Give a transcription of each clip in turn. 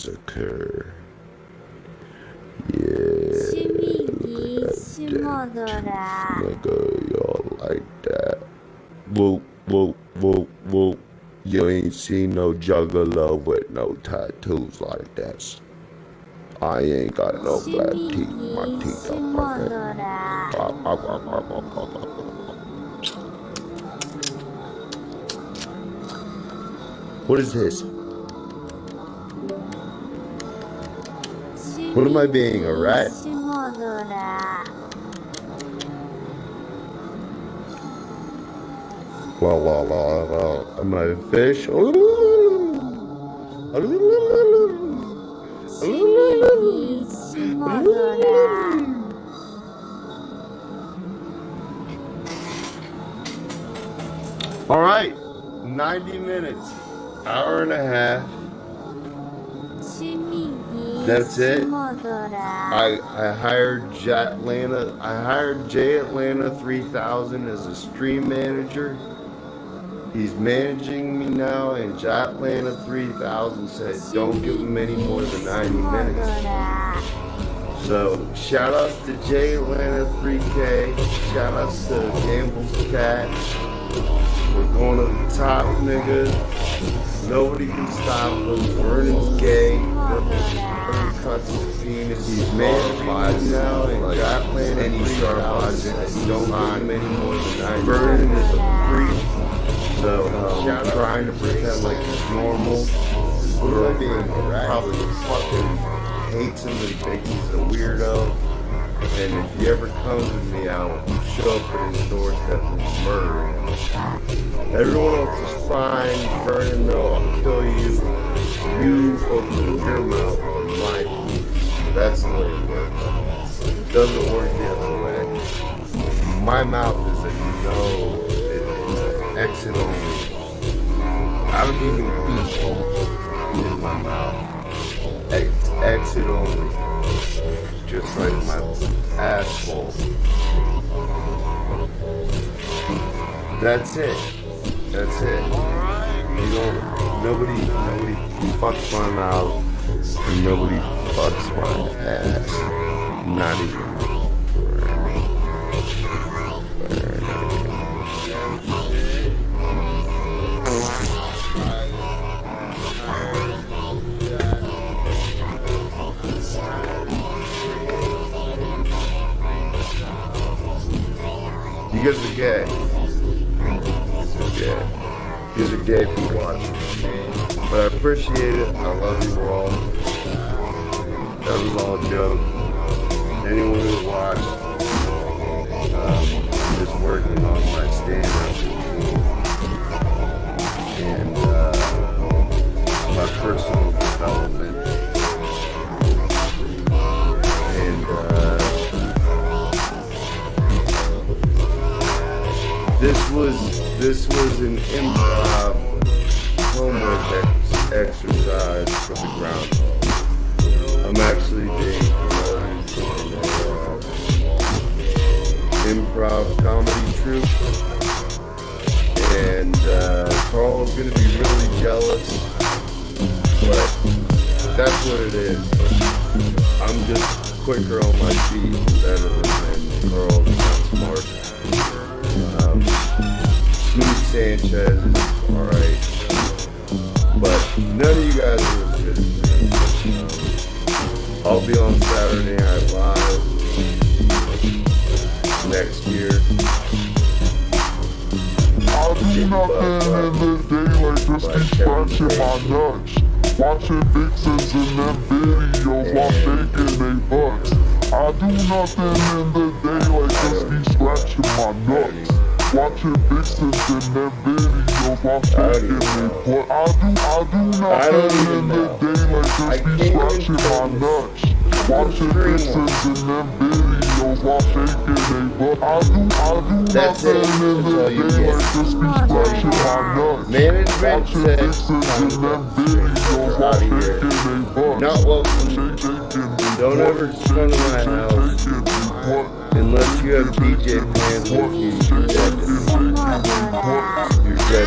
events occur. Yeah, nigga, y'all like that. Whoop, whoop, whoop, whoop. You ain't seen no juggalo with no tattoos like that. I ain't got no black teeth. My teeth are perfect. What is this? What am I being, a rat? Well, am I a fish? All right, 90 minutes, hour and a half. That's it. I hired Jay Atlanta 3000 as a stream manager. He's managing me now, and Jay Atlanta 3000 said don't give him any more than 90 minutes. So shout outs to Jay Atlanta 3K. Shout outs to Gamble's Cat. We're going to the top, nigga. Nobody can stop us. Vernon's gay. Vernon's cuts his penis. He's managing now, and Jay Atlanta 3000 don't give him any more than 90 minutes. Vernon is a freak. So, trying to pretend like it's normal. Girlfriend probably fucking hates him and thinks he's a weirdo. And if he ever comes with me, I'll show up at his doorstep and murder him. Everyone else is fine. Vernon, no, I'll kill you. You open your mouth on my teeth. That's the way it works. It doesn't work the other way. My mouth is a no. Exit only. I don't even eat in my mouth. Exit only. Just like my asshole. That's it. That's it. You know, nobody fucks my mouth. And nobody fucks my ass. Not even. You guys are gay. You guys are gay if you watch. But I appreciate it. I love you all. That was all a joke. Anyone who watched, I'm just working on my stand-up and my personal development. This was an improv homework exercise for the groundhog. I'm actually being promoted to an improv comedy troupe, and Carl's gonna be really jealous, but that's what it is. I'm just quicker on my feet and better than Carl. He's not smart. Smooth Sanchez is alright, but none of you guys are as good as me. I'll be on Saturday Night Live next year. I do nothing in the day like just keep scratching my nuts. Watching vixens in them videos while shaking they butts. I do nothing in the day like just keep scratching my nuts. Watching vixens in their videos while shaking me butt. I do nothing in the day like just be scratching my nuts. Watching vixens in their videos while shaking they butt. I do nothing in the day like just be scratching my nuts. Management Watching said vixens in their videos while shaking they butt. not welcome. Don't ever come to my house unless you have DJ plans with you. You're dead to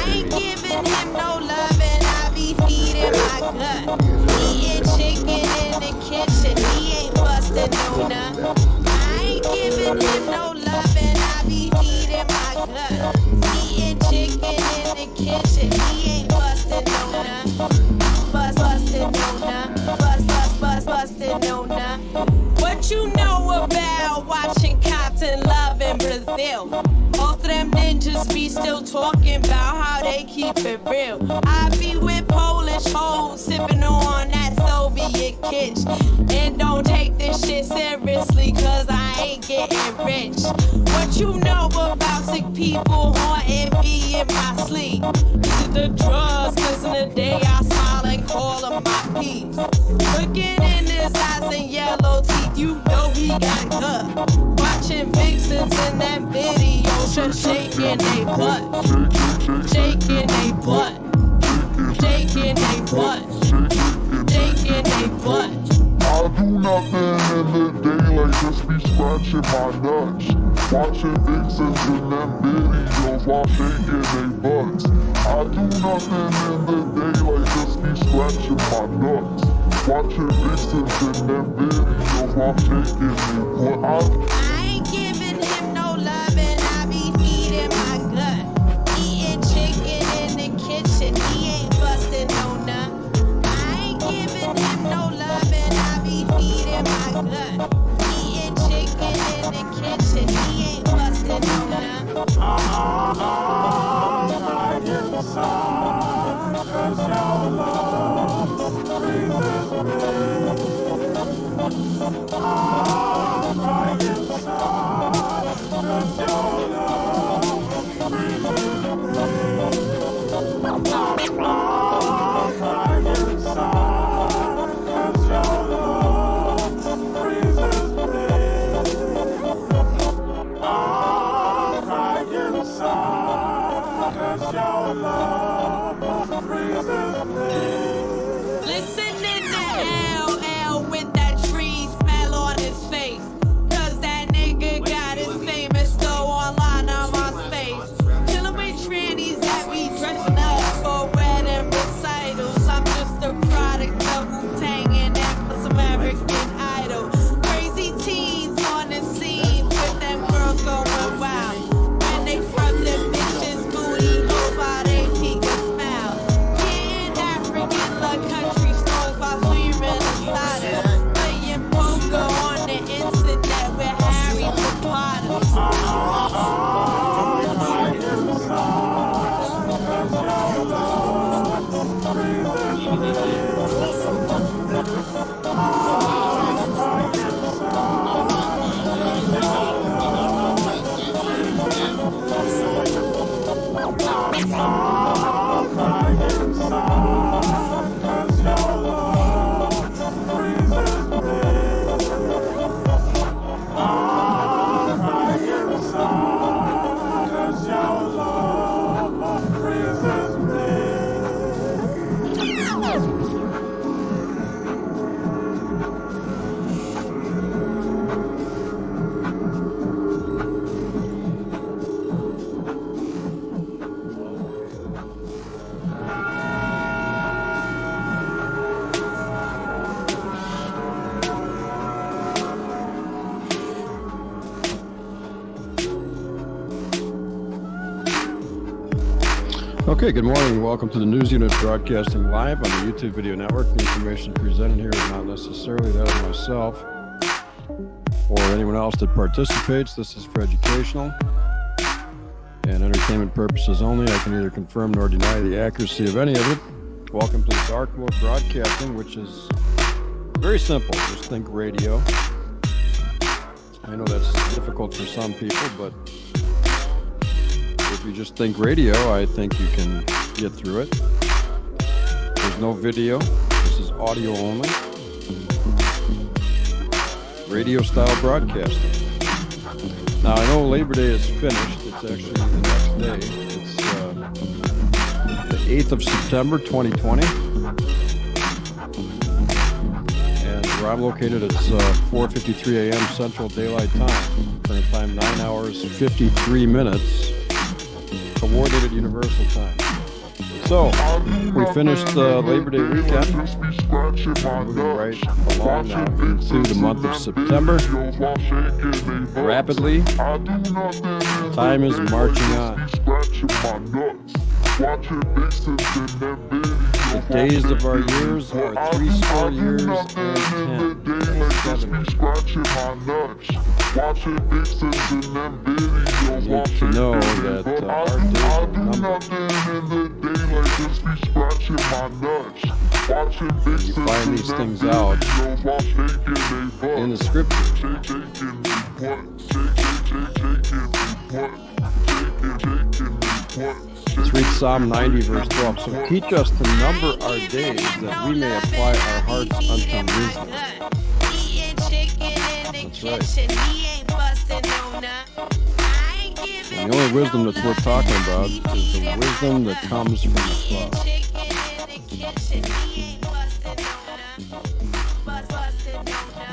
me. Giving him no love and I be feeding my gut. Eating chicken. still talking about how they keep it real. I be with Polish hoes, sipping on that Soviet kitsch. And don't take this shit seriously, cause I ain't getting rich. What you know about sick people haunting me in my sleep? Is it the drugs? Cause in the day I smile and call them my peeps. Looking in his eyes and yellow teeth, you know he got gut. Watching vixens in that video, just shaking they butt. Shaking they butt. Shaking they butt. Shaking they butt. I do nothing in the day like just be scratching my nuts. Watching vixens in them videos while shaking they butts. I do nothing in the day like just be scratching my nuts. Watching vixens in them videos while shaking they butts. I ain't giving him no love and I be feeding my gut. Eating chicken in the kitchen, he ain't busting no nut. I ain't giving him no love and I be feeding my gut. Eating chicken in the kitchen, he ain't busting no nut. I get inside, cause your love freezes me. I get inside, cause your love freezes me. I get inside, cause your love freezes me. I get inside, cause your love freezes me. Listening to LL with that tree smell on his face. Cause that nigga got his famous though online on my space. Chillin' with trannies that be dressing up for wedding recitals. I'm just a product of Wu-Tang and Empress American Idol. Crazy teens on the scene with them girls going wild. When they front them bitches booty holes while they peek and smile. Getting African love country stores while swearing inside it. Playing poker on the internet with Harry Potter. I get inside, cause your love freezes me. I get inside, cause your I get inside, cause your love freezes me. I get inside, cause your love freezes me. Okay, good morning. Welcome to the News Unit broadcasting live on the YouTube Video Network. The information presented here is not necessarily that of myself or anyone else that participates. This is for educational and entertainment purposes only. I can neither confirm nor deny the accuracy of any of it. Welcome to the dark mode broadcasting, which is very simple. Just think radio. I know that's difficult for some people, but if you just think radio, I think you can get through it. There's no video. This is audio only. Radio style broadcasting. Now, I know Labor Day is finished. It's actually the next day. It's the 8th of September, 2020. And where I'm located, it's 4:53 a.m. Central Daylight Time. Current time, 9 hours, 53 minutes. Coordinated Universal Time. So, we finished Labor Day weekend. Moving right along now into the month of September. Rapidly, time is marching on. The days of our years are 80 years and 10. just be scratching my nuts. Watching vixens in them videos while to know shaking that their butt. our I days are do numbered. nothing in the daylight, just be scratching my nuts. Watching vixens find in these them things out videos while shaking their butt. in the scripture. Shaking me butt. Shaking me butt. Shaking me butt. Let's read Psalm 90, verse 12. So teach us to number our days, that we may apply our hearts unto wisdom. That's right. And the only wisdom that's worth talking about is the wisdom that comes from above.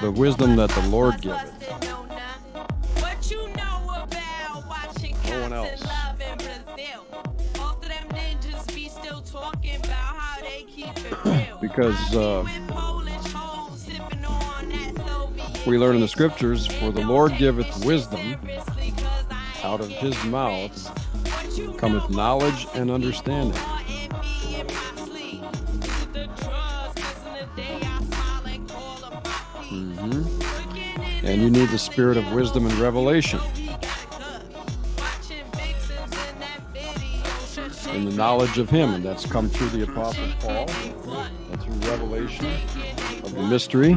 The wisdom that the Lord giveth. No one else. Because we learn in the scriptures, for the Lord giveth wisdom, out of his mouth cometh knowledge and understanding. And you need the spirit of wisdom and revelation. And the knowledge of him, and that's come through the Apostle Paul, and through revelation of the mystery.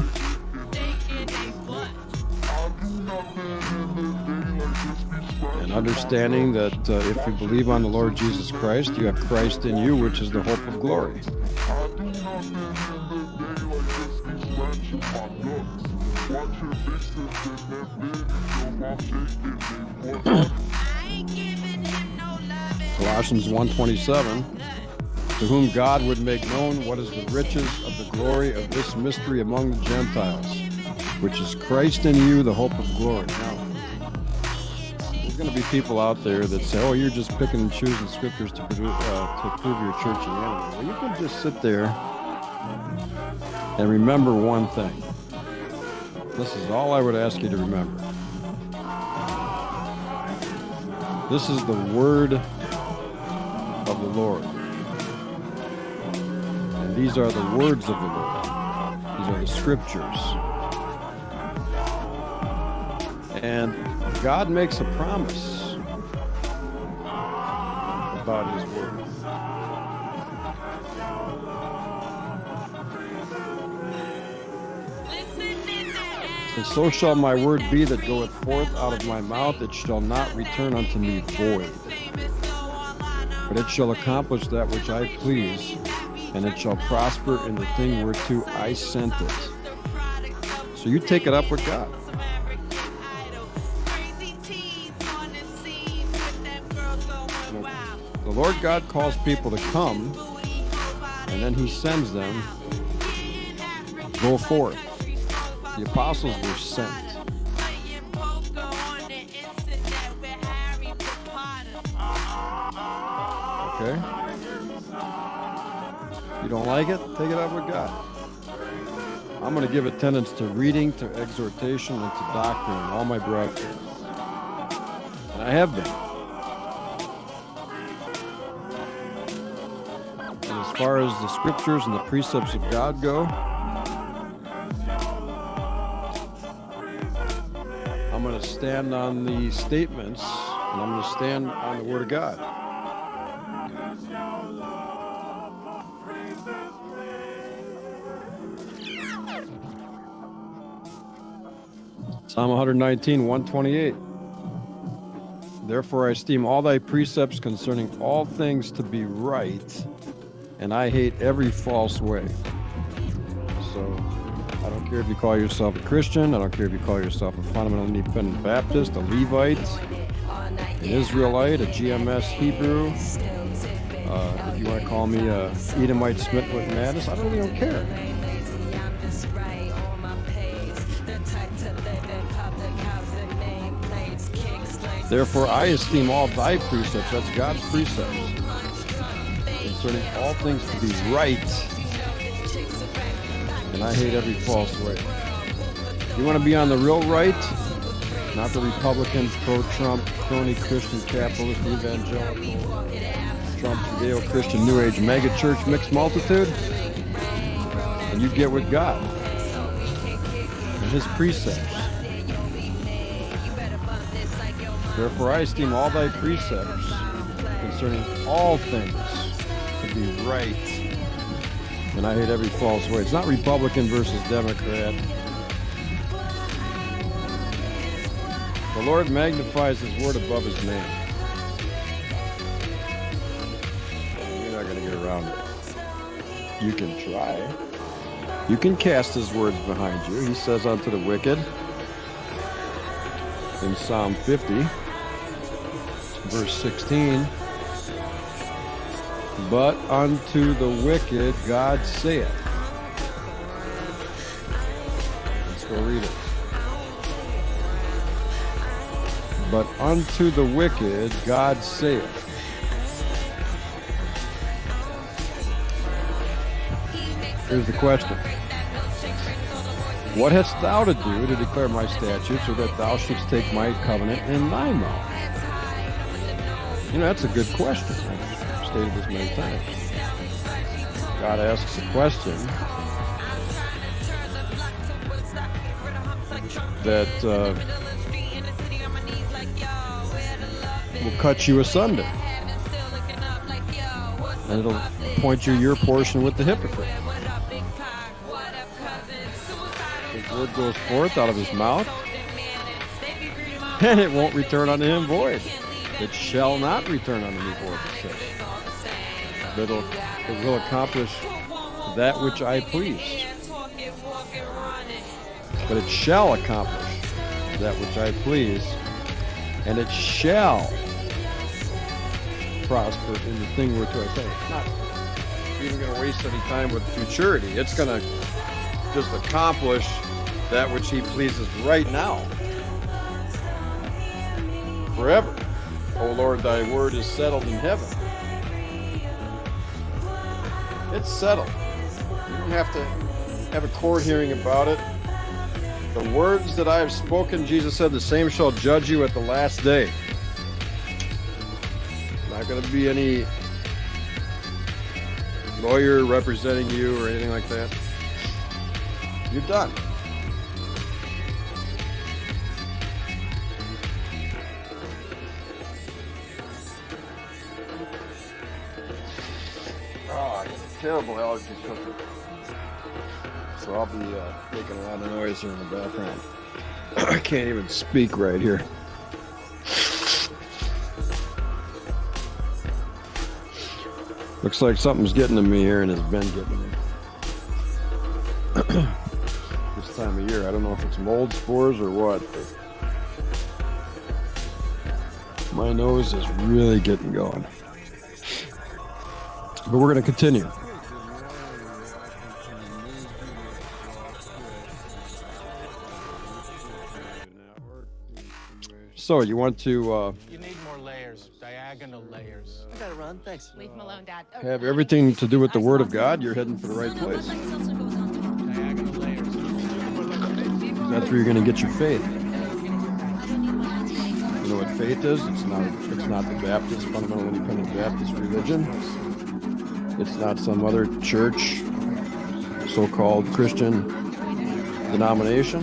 And understanding that if you believe on the Lord Jesus Christ, you have Christ in you, which is the hope of glory. Colossians 1:27, to whom God would make known what is the riches of the glory of this mystery among the Gentiles, which is Christ in you, the hope of glory. Now, there's going to be people out there that say, oh, you're just picking and choosing scriptures to prove your churchianity. Well, you can just sit there and remember one thing. This is all I would ask you to remember. This is the word of the Lord. And these are the words of the Lord. These are the scriptures. And God makes a promise about his word. And so shall my word be that goeth forth out of my mouth, it shall not return unto me void, but it shall accomplish that which I please, and it shall prosper in the thing whereto I sent it. So you take it up with God. The Lord God calls people to come, and then he sends them, go forth. The apostles were sent. Okay? You don't like it? Take it up with God. I'm going to give attendance to reading, to exhortation, and to doctrine in all my broadcasts. And I have been. And as far as the scriptures and the precepts of God go, I'm going to stand on the statements, and I'm going to stand on the Word of God. Psalm 119, 128. Therefore I esteem all thy precepts concerning all things to be right, and I hate every false way. So I don't care if you call yourself a Christian. I don't care if you call yourself a fundamental independent Baptist, a Levite, an Israelite, a GMS Hebrew. If you want to call me a Edomite smitten with madness, I really don't care. Therefore I esteem all thy precepts, that's God's precepts, concerning all things to be right, and I hate every false way. You want to be on the real right, not the Republican, pro-Trump, crony Christian, capitalist, evangelical, Trump, Judeo-Christian, New Age, mega church, mixed multitude, and you get with God. and his precepts. Therefore I esteem all thy precepts concerning all things to be right. And I hate every false way. It's not Republican versus Democrat. The Lord magnifies his word above his name. You're not going to get around it. You can try. You can cast his words behind you. He says unto the wicked in Psalm 50, verse 16, but unto the wicked God saith. Let's go read it. But unto the wicked God saith. Here's the question. What hast thou to do to declare my statutes, or that thou shouldst take my covenant in thy mouth? You know, that's a good question. I've stated this many times. God asks a question that will cut you asunder. And it'll point you your portion with the hypocrite. His word goes forth out of his mouth, and it won't return unto him void. It shall not return unto me void, it says. But it will accomplish that which I please. But it shall accomplish that which I please, and it shall prosper in the thing whereto I say. It's not even going to waste any time with futurity. It's going to just accomplish that which he pleases right now. Forever. O Lord, thy word is settled in heaven. It's settled. You don't have to have a court hearing about it. The words that I have spoken, Jesus said, the same shall judge you at the last day. Not going to be any lawyer representing you or anything like that. You're done. Oh, I got a terrible allergy cooking. So I'll be making a lot of noise here in the background. I can't even speak right here. Looks like something's getting to me here and has been getting to me. This time of year, I don't know if it's mold spores or what, but my nose is really getting going. But we're going to continue. So you want to You need more layers, diagonal layers. I gotta run, thanks. Leave him alone, Dad. have everything to do with the Word of God, you're heading for the right place. Diagonal layers. That's where you're going to get your faith. You know what faith is? It's not the Baptist, fundamental independent Baptist religion. It's not some other church, so-called Christian denomination.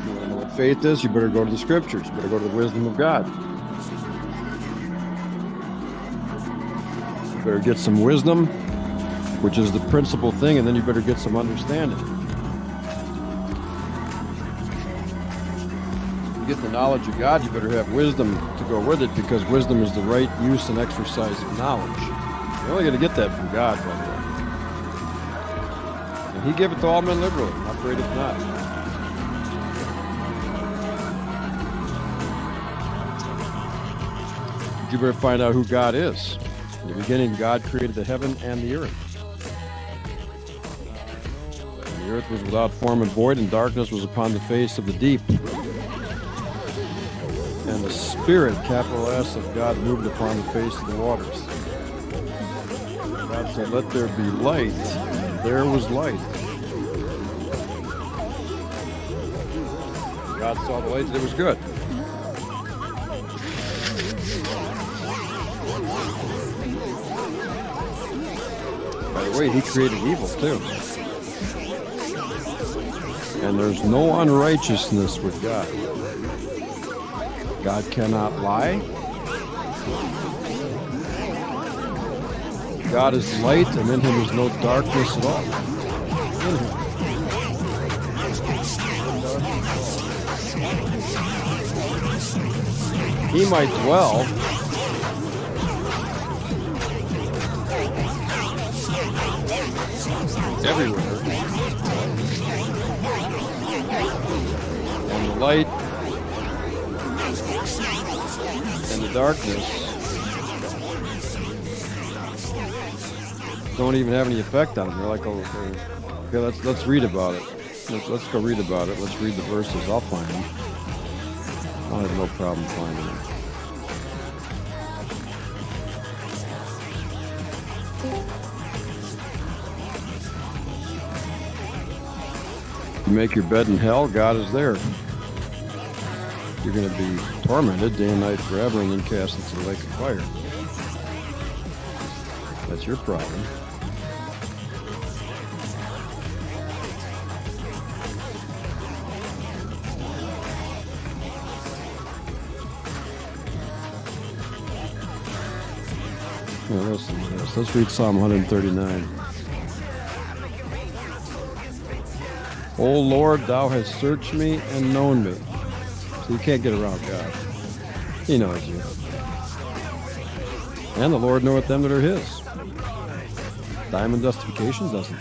You want to know what faith is? You better go to the scriptures. You better go to the wisdom of God. You better get some wisdom, which is the principal thing, and then you better get some understanding. You get the knowledge of God, you better have wisdom to go with it, because wisdom is the right use and exercise of knowledge. You're only going to get that from God, by the way. And he gave it to all men liberally, upbraideth not. You better find out who God is. In the beginning, God created the heaven and the earth. And the earth was without form and void, and darkness was upon the face of the deep. And the Spirit, capital S, of God moved upon the face of the waters. God said, let there be light, and there was light. God saw the light, and it was good. By the way, he created evil too. And there's no unrighteousness with God. God cannot lie. God is light, and in him is no darkness at all. In him. He might dwell everywhere. And the light and the darkness don't even have any effect on them. They're like, okay, let's read about it. Let's go read about it. Let's read the verses. I'll find them. I'll have no problem finding them. You make your bed in hell, God is there. You're going to be tormented day and night forever and then cast into the lake of fire. That's your problem. Now listen to this. Let's read Psalm 139. O Lord, thou hast searched me and known me. So you can't get around God. He knows you. And the Lord knoweth them that are his. Diamond justification doesn't.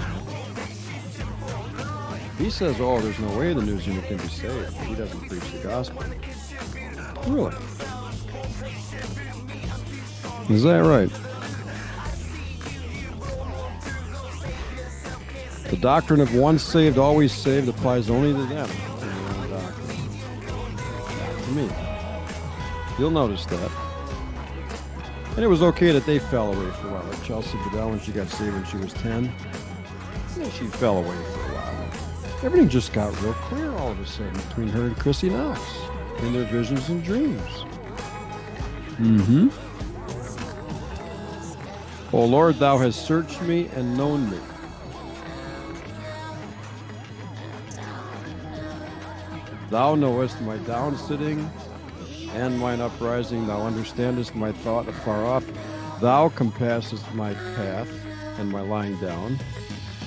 He says, oh, there's no way the news unit can be saved. He doesn't preach the gospel. Really? Is that right? The doctrine of once saved, always saved applies only to them. Not to me. You'll notice that. And it was okay that they fell away for a while. Like Chelsea Bedell, when she got saved when she was 10, yeah, she fell away for a while. Everything just got real clear all of a sudden between her and Chrissy Knox in their visions and dreams. Mm-hmm. O Lord, thou hast searched me and known me. Thou knowest my downsitting and mine uprising. Thou understandest my thought afar off. Thou compassest my path and my lying down,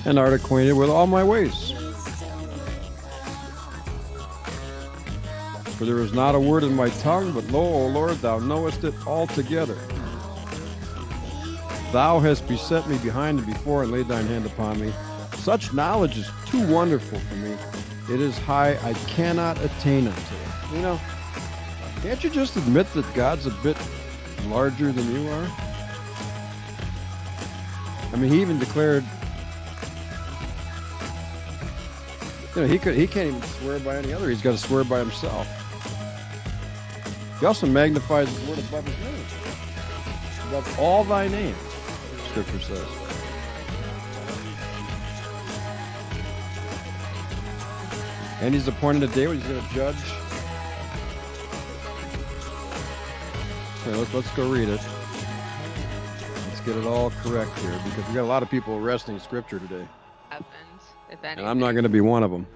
and art acquainted with all my ways. For there is not a word in my tongue, but lo, O Lord, thou knowest it altogether. Thou hast beset me behind and before, and laid thine hand upon me. Such knowledge is too wonderful for me. It is high, I cannot attain unto it. You know, can't you just admit that God's a bit larger than you are? I mean, he even declared, you know, he can't even swear by any other. He's got to swear by himself. He also magnifies his word above his name. Above all thy names, Scripture says. And he's appointed a day when he's going to judge. Okay, let's go read it. Let's get it all correct here, because we got a lot of people wrestling Scripture today. Happens, if anything. And I'm not going to be one of them.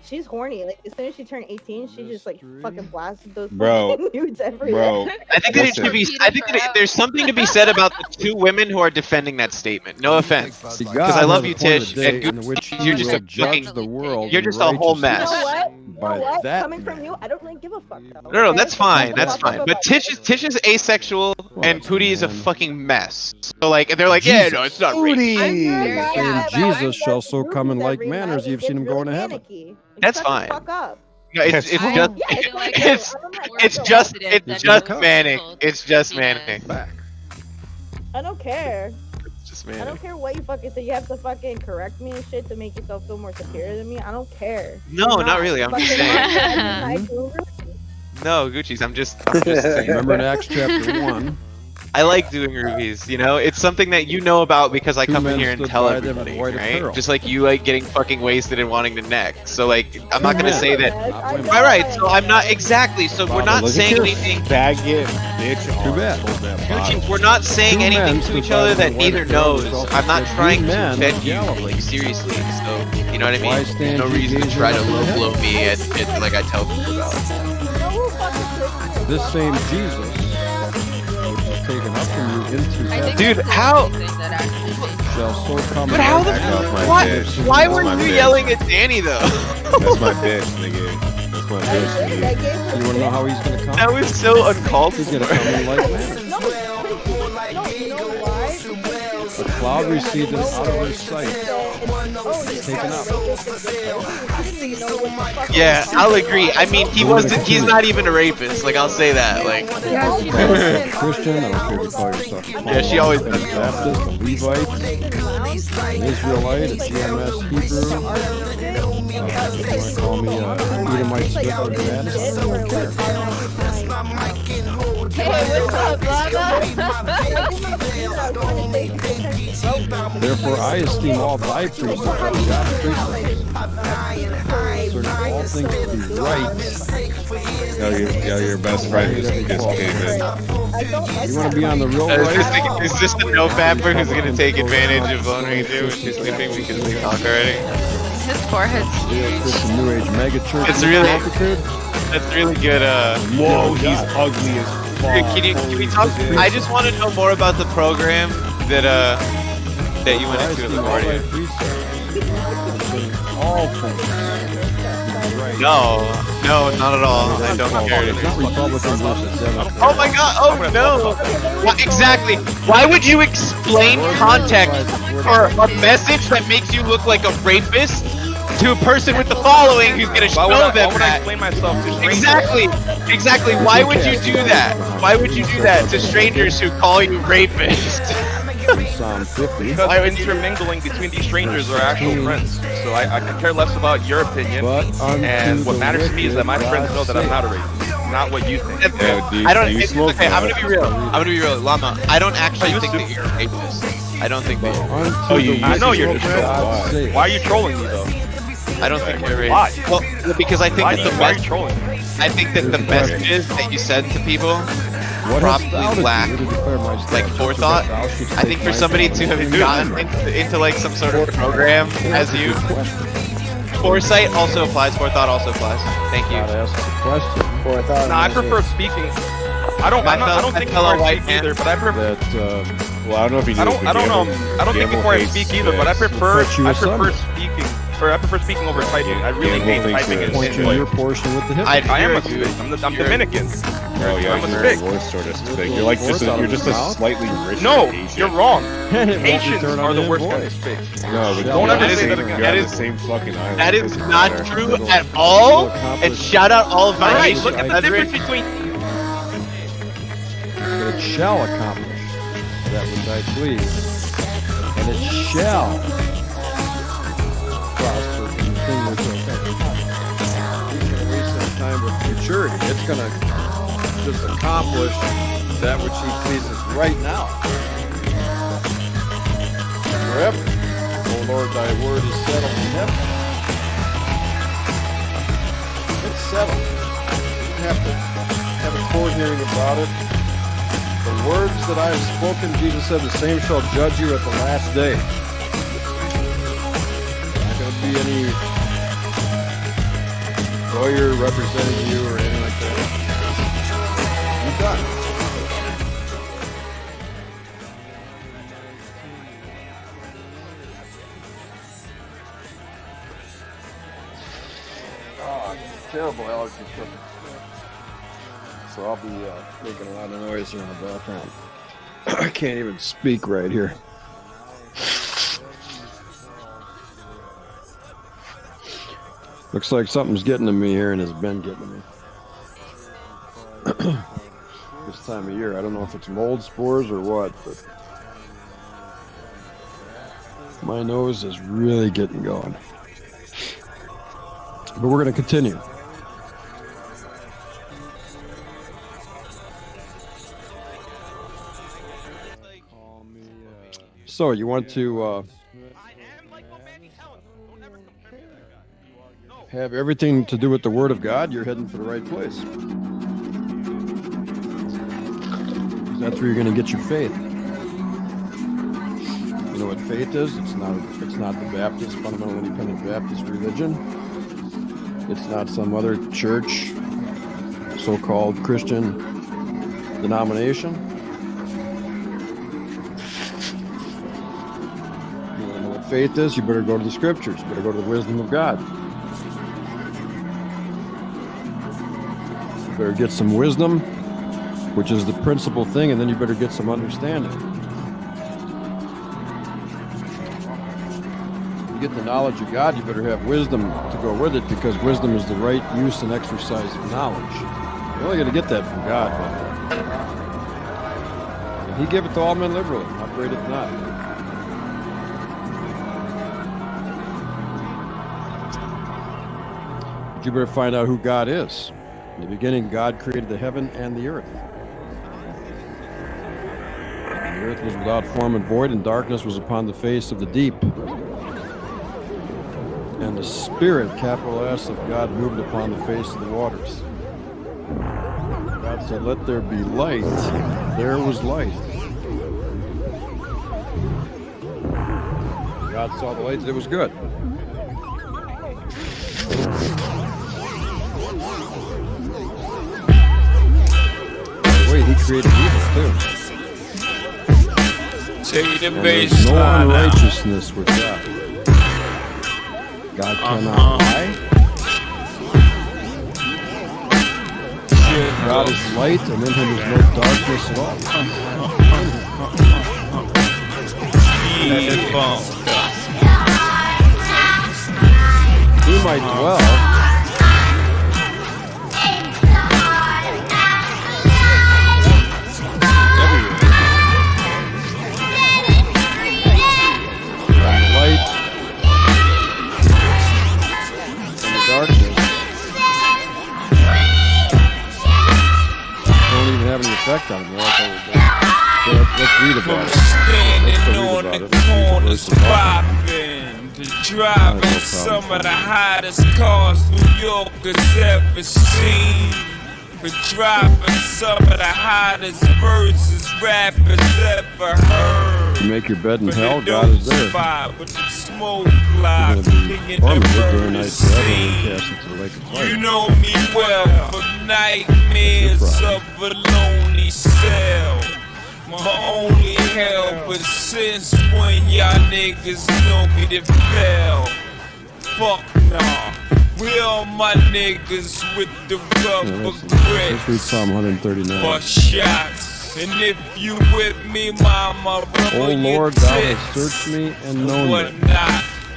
She's horny. Like, as soon as she turned 18, she just like fucking blasted those Bro. fucking nudes everywhere. Bro, I think that it should be. I think that there's something to be said about the two women who are defending that statement. No offense, Because I love you, Tish, and in which you're just a judge fucking. the world. You're in just a whole You mess. know what? You know By what? that Coming from man. you, I don't really give a fuck though. No, okay? that's fine. That's Fuck fine. up But about Tish is asexual, and that's Pootie is a man. fucking mess. So like, they're like, yeah, no, it's not racist. And Jesus shall so Rules come in like every manners, night. you've seen him It's go into really heaven. panicky. Like, That's shut the fine. fuck up. No, it's just, I Yeah, feel like it's I'm not more it's gonna just, lie. sensitive it's than just most manic. people It's just to be nice. manic. Back. I don't care. It's just I don't manic. care what you fucking say. You have to fucking correct me and shit to make yourself feel more superior than me. I don't care. No, You're not really. I'm just Fucking saying. I feel really- No, Gucci's. I'm just saying. Remember in Acts chapter 1, I like doing rubies, you know? It's something that you know about because I Two come in men here and stood tell by them in everybody, white right? apparel. Just like you like getting fucking wasted and wanting to neck. So like, I'm not gonna men. say that. Not women. All right, so I'm not exactly. So we're Father, not look at saying you. anything. Faggot, bitch. Too bad. Gucci, we're not saying Two anything men to stood each by other them that in white neither apparel. knows. There's also I'm not three trying to men offend you, Galilee. like seriously. So you know what I Why mean? stand No you reason to gazing try to up in low heaven? blow me at like I tell people about. This same Jesus, which is taken up from you into I heaven, think Dude, that's the how- only thing that actually made shall so come. But how the Back off my why? bitch. Why That's were my you bitch. yelling at Danny though? That's my bitch, nigga. That's my bitch, nigga. You want to know how he's going to come? That was so uncalled He's for. going to come in like manner. No, you know why? The cloud received him out of her sight. Taken up. Yeah, I'll agree. I mean, he wasn't. He's not even a rapist. Like I'll say that. Like, Christian, I don't care if you call yourself a yeah, she always does that. Baptist, a Levite, an Israelite, a GMS Hebrew. You want to call me Edomite Smith or Baptist? I don't care. Hey, what's up, Lana? Therefore, I esteem all thy precepts as God's precepts. Concerning all things to be right. Yo, your best friend just came in. You want to be on the real right? Is this the no fapper who's gonna take advantage of Lone Ranger when she's sleeping because we talk already? His forehead's huge. Christian New Age mega church. It's really- altitude. That's really good. Whoa, he's ugly as fuck. Can we talk? I just want to know more about the program that that you went into at the party. All things. Right. No, not at all. I don't care. It's not Republican versus Democrat. Oh my god, oh no! What, exactly. Why would you explain context for a message that makes you look like a rapist to a person with the following who's gonna show them that? explain myself to strangers? Exactly. Why would you do that? Why would you do that to strangers who call you rapist? Psalm 50. Because intermingling between these strangers are actual friends. So I could care less about your opinion. And what matters to me is that my friends know that I'm not a rapist. Not what you think. I don't. Okay, I'm gonna be real. Llama, I don't actually think that you're a rapist. I don't think that. I know you're just. Why are you trolling me though? I don't think you're a Why? rapist. Well, because I think Why, that the why are you mess- trolling me? I think that the messages that you send to people probably lack like forethought. I think for somebody to have gotten into like some sort of program as you, foresight also applies. Forethought also applies. Thank you. No, I prefer speaking. I don't think before I speak either, but I prefer. Well, I don't know if you. I don't think before I speak either, but I prefer speaking. Or I prefer speaking over typing. I really hate typing in Point to your portion with the hip. I am a Spig. I'm Dominican. Oh yeah, I'm a you're Spig. worse sort of Spig. You're like just you're just a slightly richer No, Asian. you're wrong. And it won't be Haitians turned are on the the worst voice. kind of Spigs. No, but Don't ever say that you're again. on the same fucking island. That is not true at all. And shout out all of my Alright, Haitian look at the brethren. difference between. But it shall accomplish that which I please, and it shall prosper in the thing which I think. He's going to waste that time with futurity. It's going to just accomplish that which he pleases right now. Forever. O Lord, thy word is settled in heaven. It's settled. You don't have to have a court hearing about it. The words that I have spoken, Jesus said, the same shall judge you at the last day. Not going to be any lawyer representing you or anything like that. You're done. Terrible allergy cooking. So I'll be making a lot of noise here in the background. I can't even speak right here. Looks like something's getting to me here and has been getting to me. This time of year, I don't know if it's mold spores or what, but my nose is really getting going. But we're going to continue. So you want to have everything to do with the Word of God? You're heading for the right place. That's where you're going to get your faith. You know what faith is? It's not the Baptist, fundamental independent Baptist religion. It's not some other church, so-called Christian denomination. You want to know what faith is? You better go to the scriptures. You better go to the wisdom of God. You better get some wisdom, which is the principal thing, and then you better get some understanding. You get the knowledge of God, you better have wisdom to go with it, because wisdom is the right use and exercise of knowledge. You're only going to get that from God. And He gave it to all men liberally, upbraideth not. But you better find out who God is. In the beginning, God created the heaven and the earth. And the earth was without form and void, and darkness was upon the face of the deep. And the Spirit, capital S, of God moved upon the face of the waters. God said, let there be light. There was light. God saw the light, it was good. By the way, He created evil too. Take the And there's no unrighteousness with God. God cannot lie. God is light, and in Him is no darkness at all. He might dwell. Effect on him. Let's read about it. Standing on the corners, popping, driving some of the hottest cars New York has ever seen. For driving some of the hottest verses rappers ever heard. You make your bed in hell, God is there. With the smoke cloud, you know me well from nightmares of a lonely cell. My only hell, but since when y'all niggas know me to fail? Fuck nah. We all my niggas with the rubber grits. Let's read Psalm 139. For shots. And if you with me, mama, O Lord, Thou hast searched me and known me.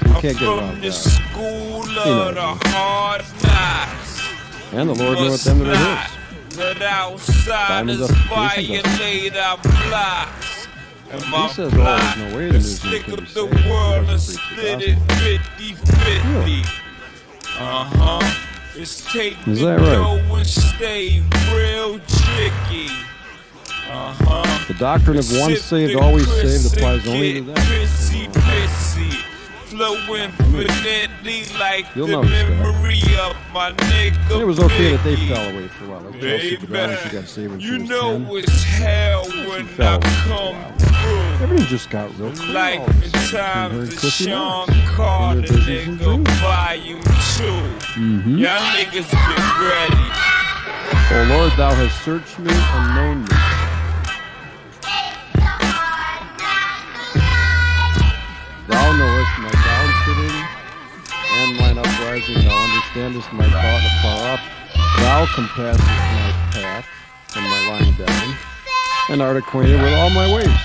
You can't get around God. School of the hard knocks. And the Lord knoweth them that are His. That outsiders violate our blocks. And my He says, oh, there's no way the news can be saved. The world is split it 50-50. It's take is the that right? dough and stay real tricky. The doctrine of once saved, always saved applies only to them. You'll notice that. And it was okay that they fell away for a while. Like Chelsea Brown, she got saved when she was 10. It's hell when I come through. Everything just got real cool. Like the time the Sean Carter nigga volume 2. Y'all niggas get ready. O Lord, Thou hast searched me and known me. Thou knowest my down sitting and mine uprising. Thou understandest my thought afar off. Thou compassest my path and my lying down, and art acquainted with all my ways.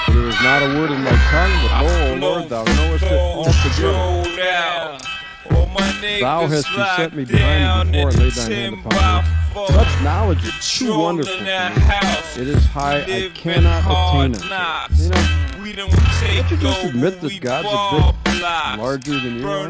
For there is not a word in my tongue, but lo, O Lord, Thou knowest it altogether. Thou hast beset me behind me before, and laid thine hand upon me. Such knowledge is too wonderful for me. It is high, I cannot attain it. You know, can't you just admit that God's a bit larger than you are?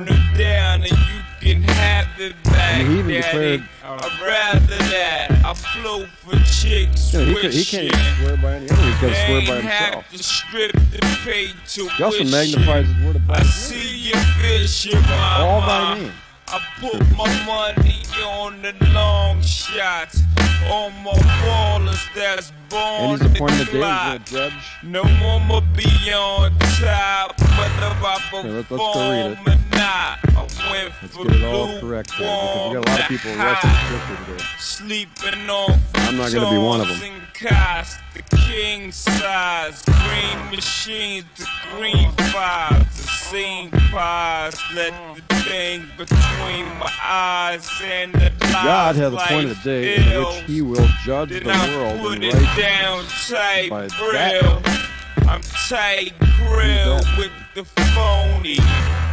can have it back, he even daddy. declared, I'd rather that. I float for chicks. he can't even swear by any other. He's got to swear by himself. To strip the pay to He also magnifies his word of I see you fishing, mama. all by name. I put my money on the long shots, on my ballers that's born And he's appointed to today clock. as a judge. No more be on top, but if I let's go read it. perform or not, I went Let's for get it all correct here, because we got a lot of people arrested and convicted today. Sleeping on I'm not going to be one of them. cots, the king size, green machines, the green fives, the same pies, let the thing between my eyes and the God has lies appointed like a day in pills. which he will judge the Then I world put in it righteousness down tight by grill. I'm tight grill with the phony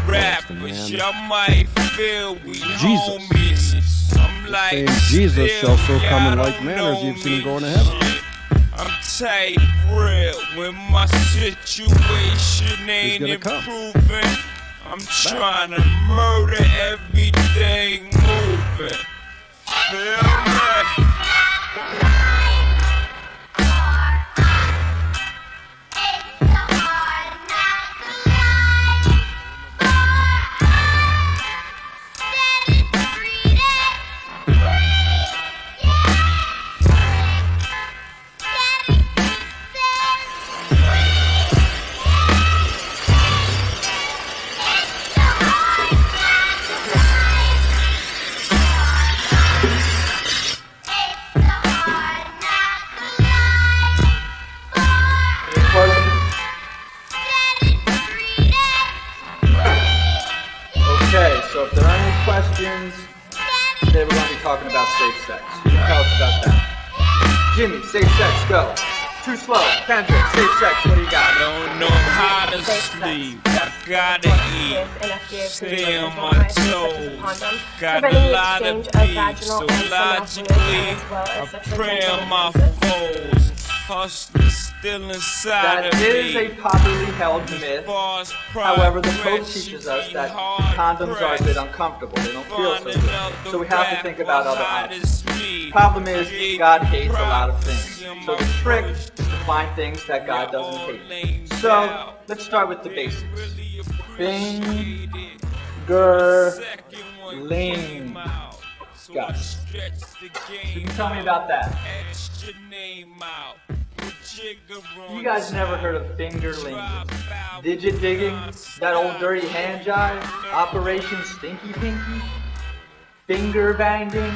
rappers. Y'all might feel we Jesus. homies. I'm like saying Jesus shall so come in y'all like don't manner as know you've seen him me. going to heaven. I'm tight real when my situation ain't gonna come. improving. I'm trying to murder everything moving. Feel me? Okay, so if there are any questions, today we're going to be talking about safe sex. You can tell us about that. Jimmy, safe sex, go. Too slow. Kendrick, safe sex, what do you got? Don't know how to sleep. I gotta eat. Stay on my toes. Got a lot of beef, so logically I pray on my foes. Hustlers still inside That of is me. a popularly held myth. However, the code teaches us that condoms are a bit uncomfortable. They don't feel so good. So we have to think about other options. Problem is, God hates a lot of things. So the trick is to find things that God doesn't hate. So let's start with the basics. Fingerling. Guys, you can tell me about that. You guys never heard of fingerling? Digit digging? That old dirty hand jive? Operation Stinky Pinky? Finger banging?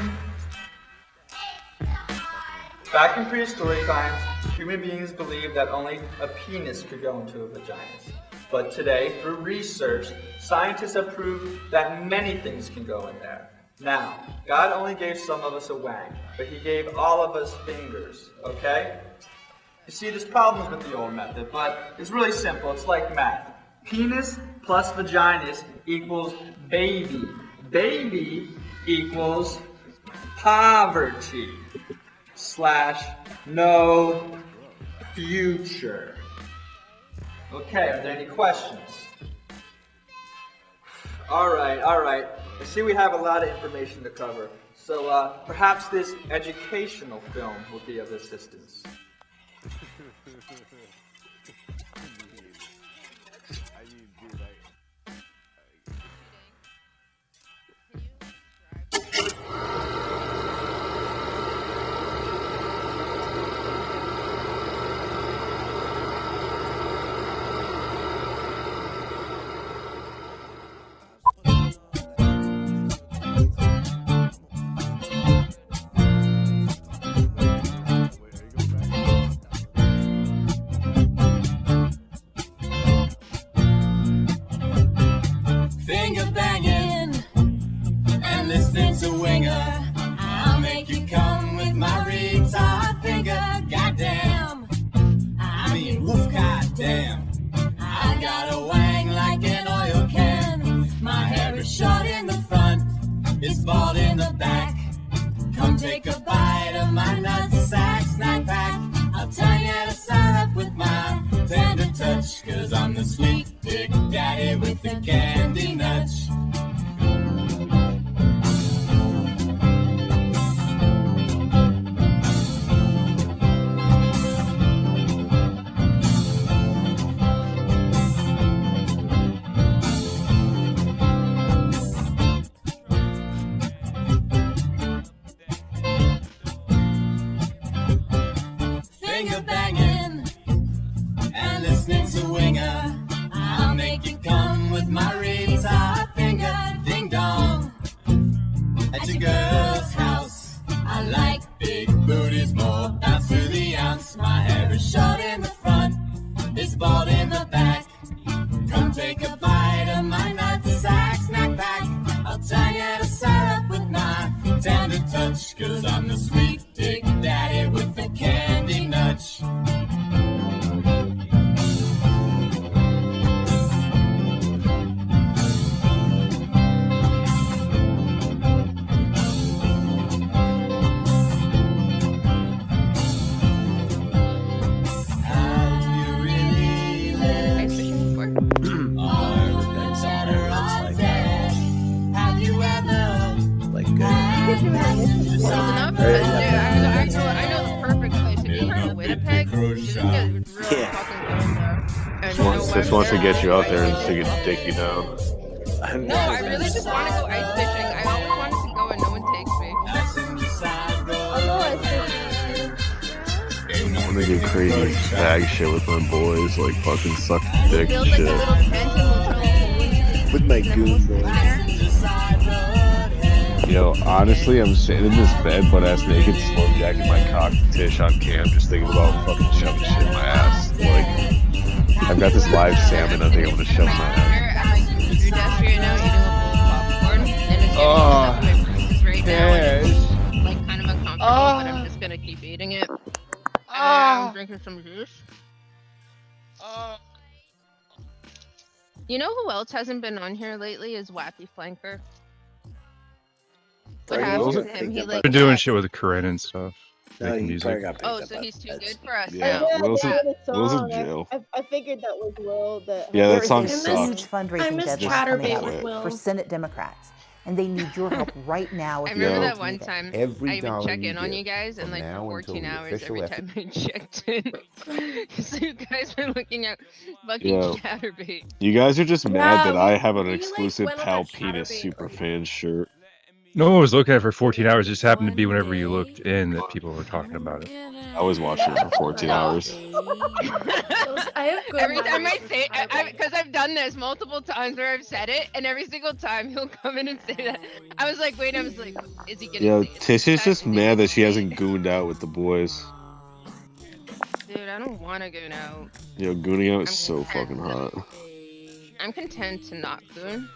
Back in prehistoric times, human beings believed that only a penis could go into a vagina. But today, through research, scientists have proved that many things can go in there. Now, God only gave some of us a wang, but He gave all of us fingers, okay? You see, there's problems with the old method, but it's really simple. It's like math. Penis plus vaginas equals baby. Baby equals poverty / no future. Okay, are there any questions? All right. I see we have a lot of information to cover, so perhaps this educational film will be of assistance. Finger banging and listening to Winger. I'll make you come with my retard finger. Goddamn, I mean woof, goddamn. I got a wang like an oil can. My hair is short in the front, it's bald in the back. Come take a bite of my nutsack snack pack. I'll tell you to syrup with my tender touch, 'cause I'm the sweet dick daddy with the candy nuts. baseball in the back. Come take a bite of my nutsack snack pack. I'll tie you to syrup with my tender touch, 'cause I'm the sweet dick daddy with the candy nutch. I know the perfect place to be in Winnipeg. Just wants to get you out there and to take you down. No, I really just want to go ice fishing. I always wanted to go and no one takes me. I'm gonna do crazy bag shit with my boys, like fucking suck dick Build like a shit. little tent and we'll throw a With my goon boys. Yo, honestly, I'm sitting in this bed, butt ass naked, slow jacking my cock tish on cam, just thinking about fucking shoving shit in my ass. Like, I've got this live salmon I think I'm gonna shove in my ass. at my computer desk right now eating a bowl of popcorn, and it's getting stuck in my braces right now. And it's like kind of uncomfortable, but I'm just gonna keep eating it. I'm drinking some juice. You know who else hasn't been on here lately is Wappy Flanker. What happened to him? He like Been doing shit with Corinne and stuff. No, Making he music. probably got picked Oh, up so by he's too feds. good for us Yeah, now. Will's in song. jail. I figured that was Will. That Yeah, that There is song a sucks. huge fundraising miss deadline Chatterbait coming with up Will. for Senate Democrats, and they need your help right now. I If remember you that one time Every I even dollar check you in on give you guys, and from like now for until 14 the hours official every time I checked in. So you guys were looking at fucking Yo. Chatterbait. You guys are just mad that I have an we, exclusive went on Pal that Penis Chatterbait, super or- fan shirt. No one was looking at it for 14 hours. It just happened to be whenever you looked in that people were talking about it. I was watching it for 14 hours. I have good Every time I memories say, with Chatterbait. because I've done this multiple times where I've said it, and every single time he'll come in and say that. I was like, wait, I was like, is he gonna Yo, say it? Tish is just Time? mad that she hasn't gooned out with the boys. Dude, I don't want to go now. Yo, gooning out is I'm so content. fucking hot. I'm content to not goon.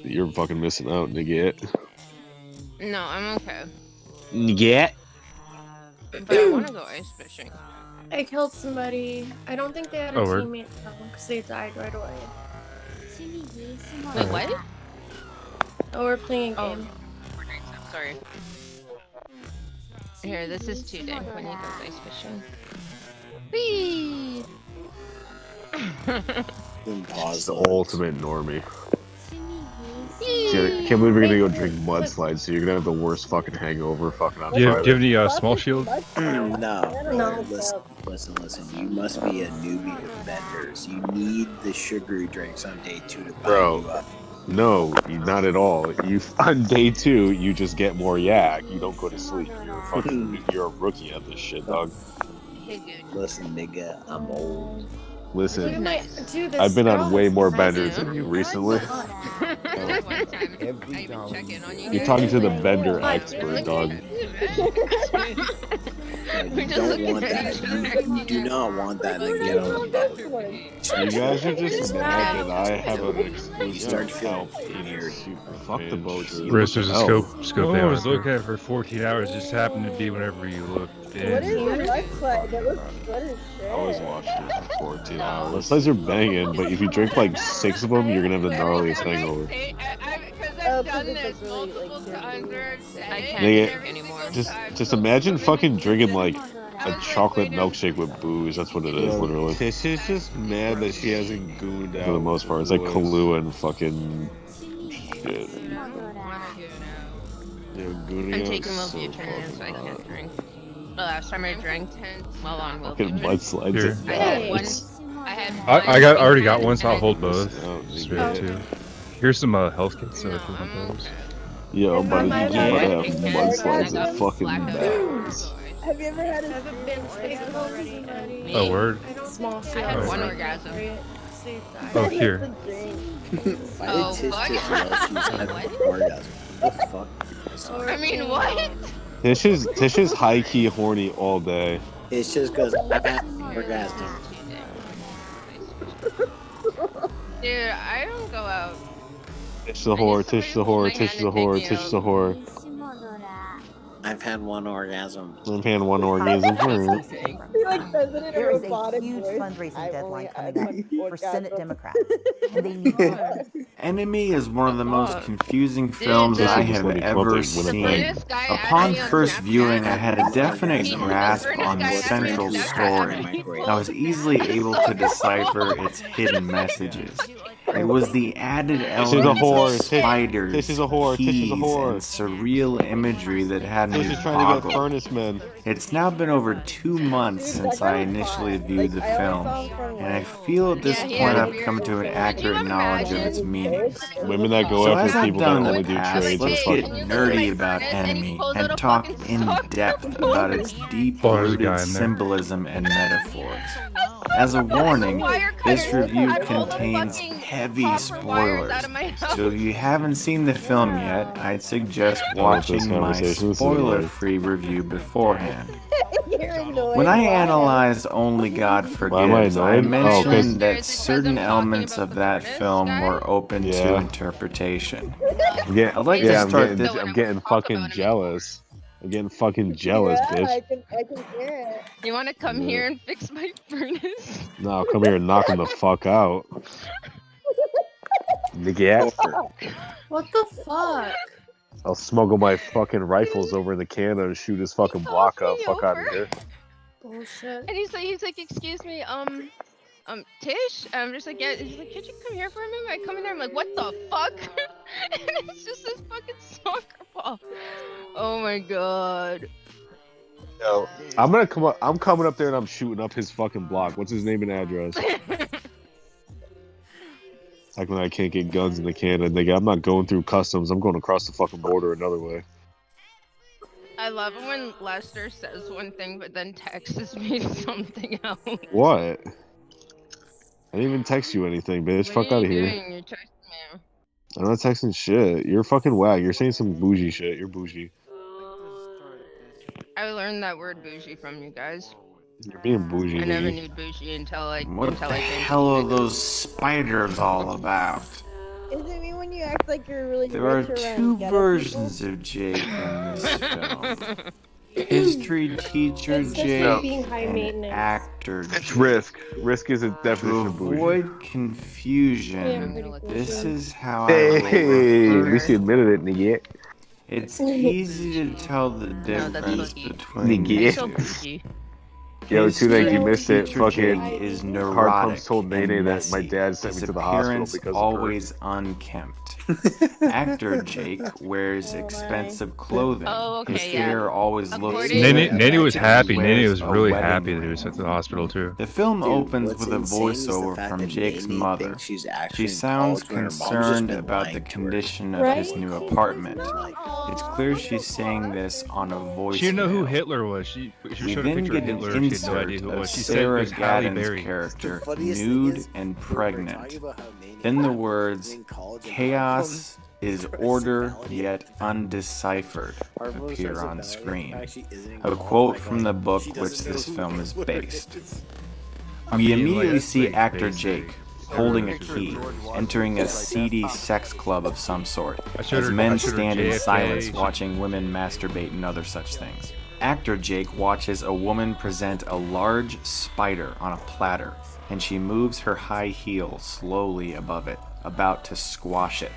You're fucking missing out, nigga. No, I'm okay. Nigga. But I want to go ice fishing. I killed somebody. I don't think they had a Oh, word. teammate though, because they died right away. Wait, what? Oh, we're playing a Oh. game. Sorry. Here, this is too dank when you go ice fishing. Whee! Then pause It's the the ultimate normie. See, I can't believe you're gonna go drink mudslides, so you're gonna have the worst fucking hangover fucking on Do you have Friday. any small shields? No, No. listen. You must be a newbie to vendors. You need the sugary drinks on day 2 to buy Bro. you up. No, not at all. You on day 2, you just get more yak. You don't go to sleep. You're a rookie at this shit, dog. Hey, dude. Listen, nigga, I'm old. Look at Listen, my dude. This I've been girl on way is more nice. benders than you recently. One time, Every I even dollar check in on you You're guys. talking to the bender Like, expert, dog. We're You just don't looking want at that. each other. You do not want that to get on the boat. You guys are just mad that I have an You exclusive start Pal feeling Penis weird. super Fuck fan the boat. shirt. Chris, there's a Oh. scope No there. I one was looking at it for 14 hours. It just happened to be whenever you looked What is in. the website? That looks good as shit. I was watching it for 14 hours. Those slides are banging, but if you drink like 6 of them, you're gonna have the gnarliest hangover. Because Oh, I've done because this it's really, multiple like, times where I've said I it, can't Nigga, every single Just, time just someone imagine comes in fucking and drinking says like it. I a was chocolate like, wait, milkshake with booze. That's what it is, literally. Tish is just mad that she hasn't gooned out. For the most part, it's like Kahlua and fucking shit. dude, I don't wanna go now. Yo, gooning I'm out taking is so Wellbutrin, fucking so I hot. can't drink. The last time I drank while on Fucking Wellbutrin, mudslides Here. and I had Hey. one. knives. I had I one got already Wellbutrin got one, so I'll and hold both. Oh, Straight nigga. up too. Here's some health kits so No, if you want I'm those. Yo, Yeah, buddy, my you bad. gotta have Yeah, mudslides I got and fucking blackout. knives. Have you ever had a I've been taken already. Me? Oh, word. I don't small I had Oh. one orgasm. Oh, here. Why Oh, did Tish fuck. just yell she's having an orgasm? What the fuck? I mean, what? Tish is high key horny all day. It's just because I had orgasm. Dude, I don't go out. Tish the whore, Tish the whore, Tish the whore, Tish the whore. I've had one orgasm. I've had one orgasm. He like says it in a There is a robotic huge voice. fundraising I've deadline only coming had up one for orgasm. Senate Democrats, and they need your help. Enemy is one of the most confusing Dude, films I Just have let me come ever up there, seen. Furnace guy Upon added me on first Snapchat. viewing, I had a definite The grasp Furnace on the guy added me central on Snapchat. story. I was easily able to decipher its hidden messages. It was the added This is a elements whore. of spiders, This is a whore. This is a keys, whore. and surreal imagery that had me Tish is trying to get boggled. furnace men. It's now been over 2 months since I initially viewed the film, and I feel at this point I've come to an accurate knowledge of its meanings. Women that go So after as I've people done that in only the do past, trades let's are get fucking nerdy about Enemy and talk in depth about its deep-rooted symbolism and metaphors. As a warning, this review contains heavy spoilers, so if you haven't seen the film yet, I'd suggest watching my spoiler-free review beforehand. When I analyzed Only God Forgives, I mentioned that certain elements of that film were open to interpretation. Yeah, I'd like to start I'm this. getting fucking jealous. I'm getting fucking jealous, bitch. I can hear it. You want to come Yeah. here and fix my furnace? No, come here and knock him the fuck out. Nigga. What the fuck? I'll smuggle my fucking rifles over in the Canada and shoot his fucking block out. Fuck out of here. Bullshit. And he's like, excuse me, Tish? I'm just like, yeah. He's like, could you come here for a minute? I come in there, I'm like, what the fuck? And it's just this fucking soccer ball. Oh my god. Yo, I'm gonna come up. I'm coming up there and I'm shooting up his fucking block. What's his name and address? Like when I can't get guns in the Canada, nigga. I'm not going through customs. I'm going across the fucking border another way. I love it when Lester says one thing but then texts me something else. What? I didn't even text you anything, bitch. Fuck out of here. Doing? You're texting me. I'm not texting shit. You're fucking whack. You're saying some bougie shit. You're bougie. I learned that word bougie from you guys. You're being bougie. I never nigga. knew bougie until What the hell are those spiders all about? Is it me when you act like you're really There are rich around two ghetto versions of Jake in this film. History teacher It's just Jake like being high and maintenance. actor Jake. It's risk. Risk is a To definition of bougie. avoid confusion, this is how I Hey, will at least you admitted it, nigga. It's easy to tell the difference between the Nigga. So two. bougie. Yo, two things you missed it. Teacher Fucking Jake is Hard neurotic Pumps told Nene and that my messy. dad sent me His to the hospital appearance because of always unkempt. Actor Jake wears expensive clothing. Oh, okay, His yeah. hair always looks According- good. Nene was happy. Nene Wears was a really wedding happy that he ring. was sent to the hospital too. The film opens what's with a insane is the voiceover fact from that Jake's Nene mother. thinks she's actually She in sounds college when her mom's just concerned been about the lying to her. condition of Right? his new apartment. It's clear she's saying this on a voice. She didn't know who Hitler was. She was We showed a then picture of get an Hitler. She had no insert idea who it of was. She said it Sarah was Halle Gadden's Berry. character, funniest thing nude is, and we're pregnant. talking about how Nene Then the thought words, she was in college and chaos is order yet undeciphered, Our voice appear is on about, screen. the fact she isn't in A college, quote like, from the book she which doesn't this know film who is Hitler based. is. We immediately that's see pretty actor basic. Jake holding a key, entering a seedy sex club of some sort, I showed as her- men I showed her stand in JFK. silence watching women masturbate and other such things. Actor Jake watches a woman present a large spider on a platter, and she moves her high heel slowly above it, about to squash it.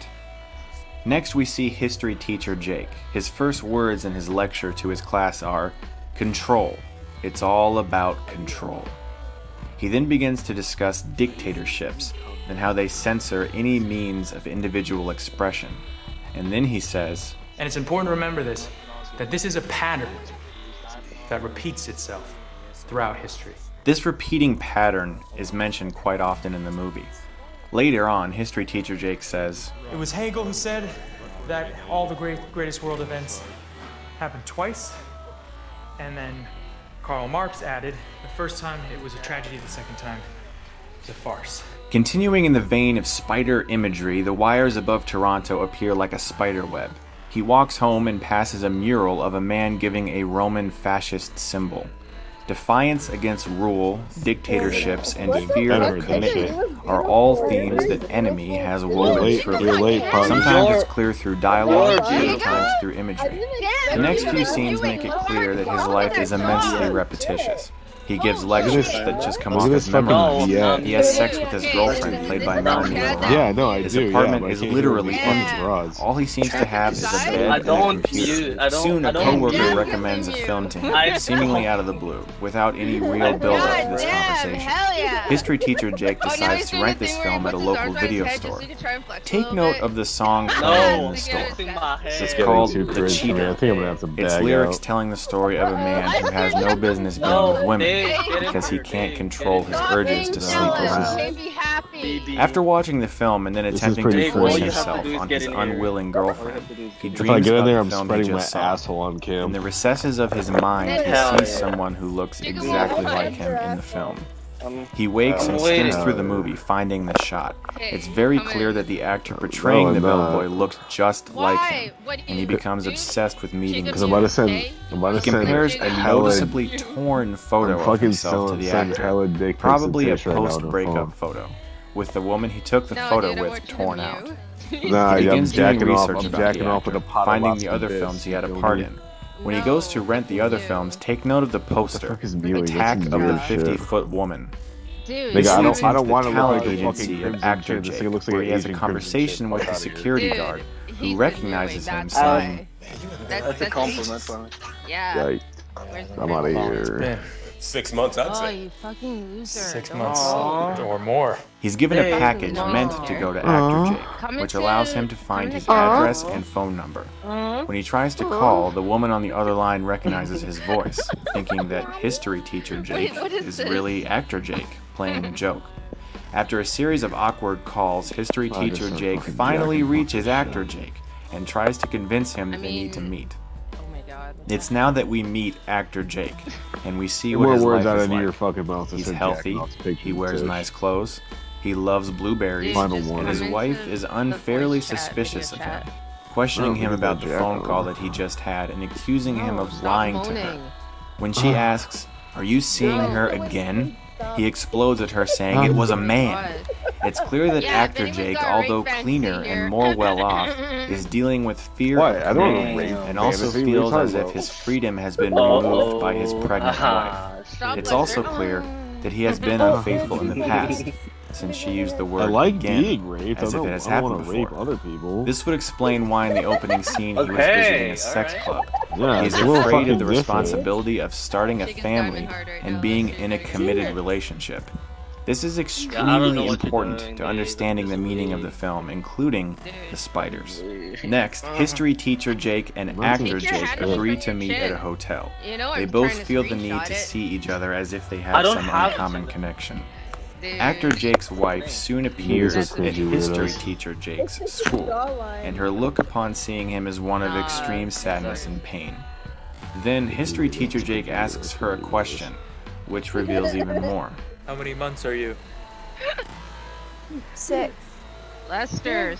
Next we see history teacher Jake. His first words in his lecture to his class are, "Control. It's all about control." He then begins to discuss dictatorships and how they censor any means of individual expression. And then he says, And it's important to remember this, that this is a pattern that repeats itself throughout history. this repeating pattern is mentioned quite often in the movie. Later on, history teacher Jake says, It was Hegel who said that all the greatest world events happened twice, and then Karl Marx added, the first time it was a tragedy, the second time it's a farce. continuing in the vein of spider imagery, the wires above Toronto appear like a spider web. He walks home and passes a mural of a man giving a Roman fascist symbol. Defiance against rule, dictatorships, and fear of commitment are all themes that Enemy has woven through it. Sometimes it's clear through dialogue, other times through imagery. The next few scenes make it clear that his life is immensely repetitious. He gives lectures that just come off as memories. He has sex with his girlfriend, played by Melanie Laurent. Yeah, no, I His do. apartment Yeah, is literally empty. All he seems to have is a bed and a computer. Soon, a coworker recommends a film to him, seemingly out of the blue, without any real build-up to this conversation. History teacher Jake decides to rent this film at a local video store. Take note of the song playing in the store. It's called The Cheater. Its lyrics telling the story of a man who has no business being with women because he can't control his urges to sleep around. After watching the film and then attempting to force himself on his unwilling girlfriend, he dreams about the film he just saw. In the recesses of his mind, he sees someone who looks exactly like him in the film. He wakes and skims through the movie, finding the shot. It's very clear that the actor portraying the bellboy looks just like him, and he becomes obsessed with meeting him. He compares a noticeably torn photo of himself to the actor, probably a post-breakup photo, with the woman he took the photo with torn out. Nah, He begins doing research I'm about jacking the off with actor, a pot of finding lots the of other bits. films he had a part in. When he goes to rent the other films, take note of the poster, Attack of the 50-Foot Woman. Dude, This I leads don't into the want to look talent like a agency fucking of Crimson actor shit. This Jake, thing looks like where an he has a Asian conversation with the security guard, who recognizes him, saying, That's a compliment for me. Yeah. Yikes. I'm out of here. 6 months, I'd Oh, say. you fucking loser. 6 months or more. He's given a package meant to go to actor Jake, which allows him to find his address and phone number. When he tries to call, the woman on the other line recognizes his voice, thinking that history teacher Jake is really actor Jake, playing a joke. After a series of awkward calls, history teacher Jake finally reaches actor Jake and tries to convince him that they need to meet. It's now that we meet actor Jake, and we see what his life is like. Your fucking mouth. He's healthy, he wears nice clothes, he loves blueberries, and his wife is unfairly suspicious of him, questioning him about the phone call that he just had and accusing him of lying to her. When she asks, "Are you seeing her again?" he explodes at her, saying it was a man. It's clear that actor Jake, although cleaner and more well-off, is dealing with fear of commitment and also feels as if his freedom has been removed by his pregnant wife. It's also clear that he has been unfaithful in the past, since she used the word again, as if it has happened before. This would explain why in the opening scene he was visiting a sex club. Yeah, He's afraid of the responsibility of starting a family and being in a committed relationship. This is extremely important to understanding the meaning of the film, including the spiders. Next, history teacher Jake and actor Jake agree to meet at a hotel. They both feel the need to see each other as if they have some uncommon connection. Actor Jake's wife soon appears at history teacher Jake's school, and her look upon seeing him is one of extreme sadness and pain. Then history teacher Jake asks her a question, which reveals even more. How many months are you? 6. Lester's.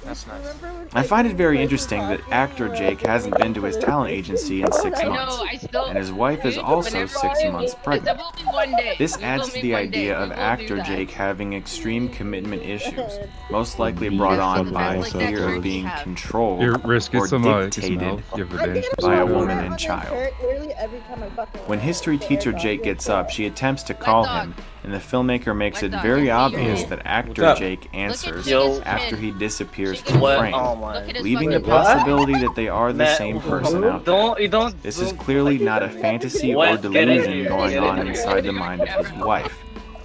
That's nice. I find it very interesting that actor Jake hasn't been to his talent agency in 6 months, and his wife is also 6 months pregnant. This adds to the idea of actor Jake having extreme commitment issues, most likely brought on by fear of being controlled or dictated by a woman and child. When history teacher Jake gets up, she attempts to call him, and the filmmaker makes it very obvious that actor Jake answers after he disappears from frame, leaving the possibility that they are the same person out there. This is clearly not a fantasy or delusion going on inside the mind of his wife,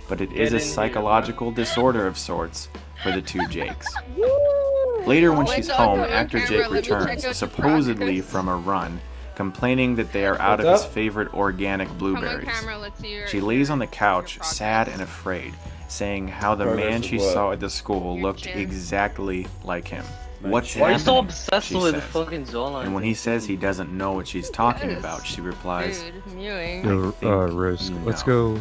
but it is a psychological disorder of sorts for the two Jakes. Later when she's home, actor Jake returns, supposedly from a run, complaining that they are out of his favorite organic blueberries. She lays on the couch, sad and afraid, saying how the man she saw at the school looked exactly like him. What's happening? so obsessed she with says. fucking Zola? And when he says he doesn't know what she's talking about, she replies, No, Risk. Let's go.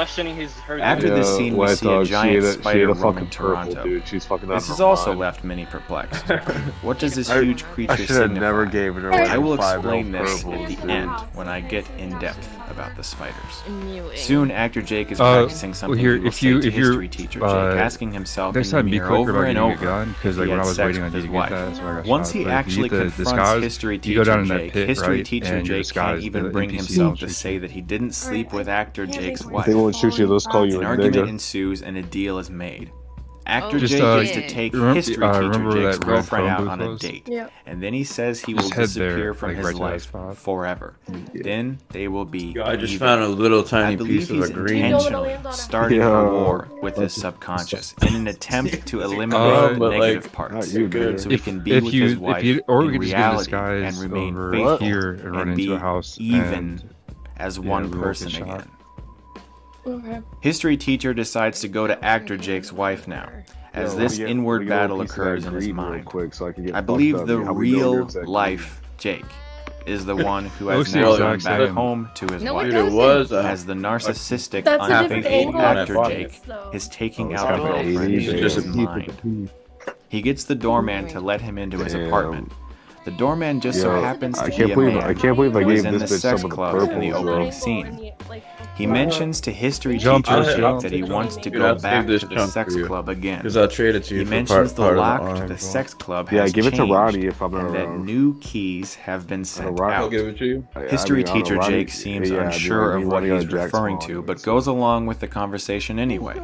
questioning her. After this scene, we see a giant spider roaming fucking Toronto. purple, dude. She's fucking This out has of her also mind. left many perplexed. What does this huge creature I should have signify? never gave her like I will 5 explain little this purples, at the dude. end when I get in depth about the spiders. Mewing. Soon, actor Jake is practicing something here, he will if say you- to if you're, history teacher Jake, asking himself in next the time be mirror quicker over about and getting a over gun, because if like he when had I was sex waiting with on you his to get wife. that, that's why I got Once shot. he But if you actually get the confronts disguise, history you go teacher down in that Jake, pit, history right, teacher and you Jake disguise can't even the bring NPC himself to and say that he didn't sleep with actor Jake's I wife. think when Sushi, let's call you An a argument nigga. ensues and a deal is made. Actor Just, Jake gets to take history teacher remember Jake's that red girlfriend phone out booth on a was? date. Yeah. And then he says he will Just head disappear there, from like, his right to that life spot. forever. Then they will be I just even. found a little I tiny believe piece of he's a green. intentionally starting a war with his subconscious in an attempt to eliminate the negative parts, so he can be with his wife or we in could just get a reality disguise and remain over faithful here and run and into be a house even and, as yeah, one we won't person get shot. again. Okay. History teacher decides to go to actor Jake's wife now, as this inward battle occurs in his mind. I believe the real life Jake is the one who has now gone back home to his wife, as the narcissistic, unthinking actor Jake is taking out the girlfriend in his mind. He gets the doorman to let him into his apartment. The doorman just so happens to be a man who is in the sex club in the opening scene. He mentions to history teacher Jake that he wants to go back to the sex club again. Because I'll trade it to you. He for mentions the part lock of to the the sex club Yeah, has give it to changed, Roddy if I'm not and that wrong. new keys have been sent I'll out. give it to you. History I mean, teacher Roddy- Jake seems yeah, unsure of what Roddy he's got Jack's referring mom, to, but goes along with the conversation anyway.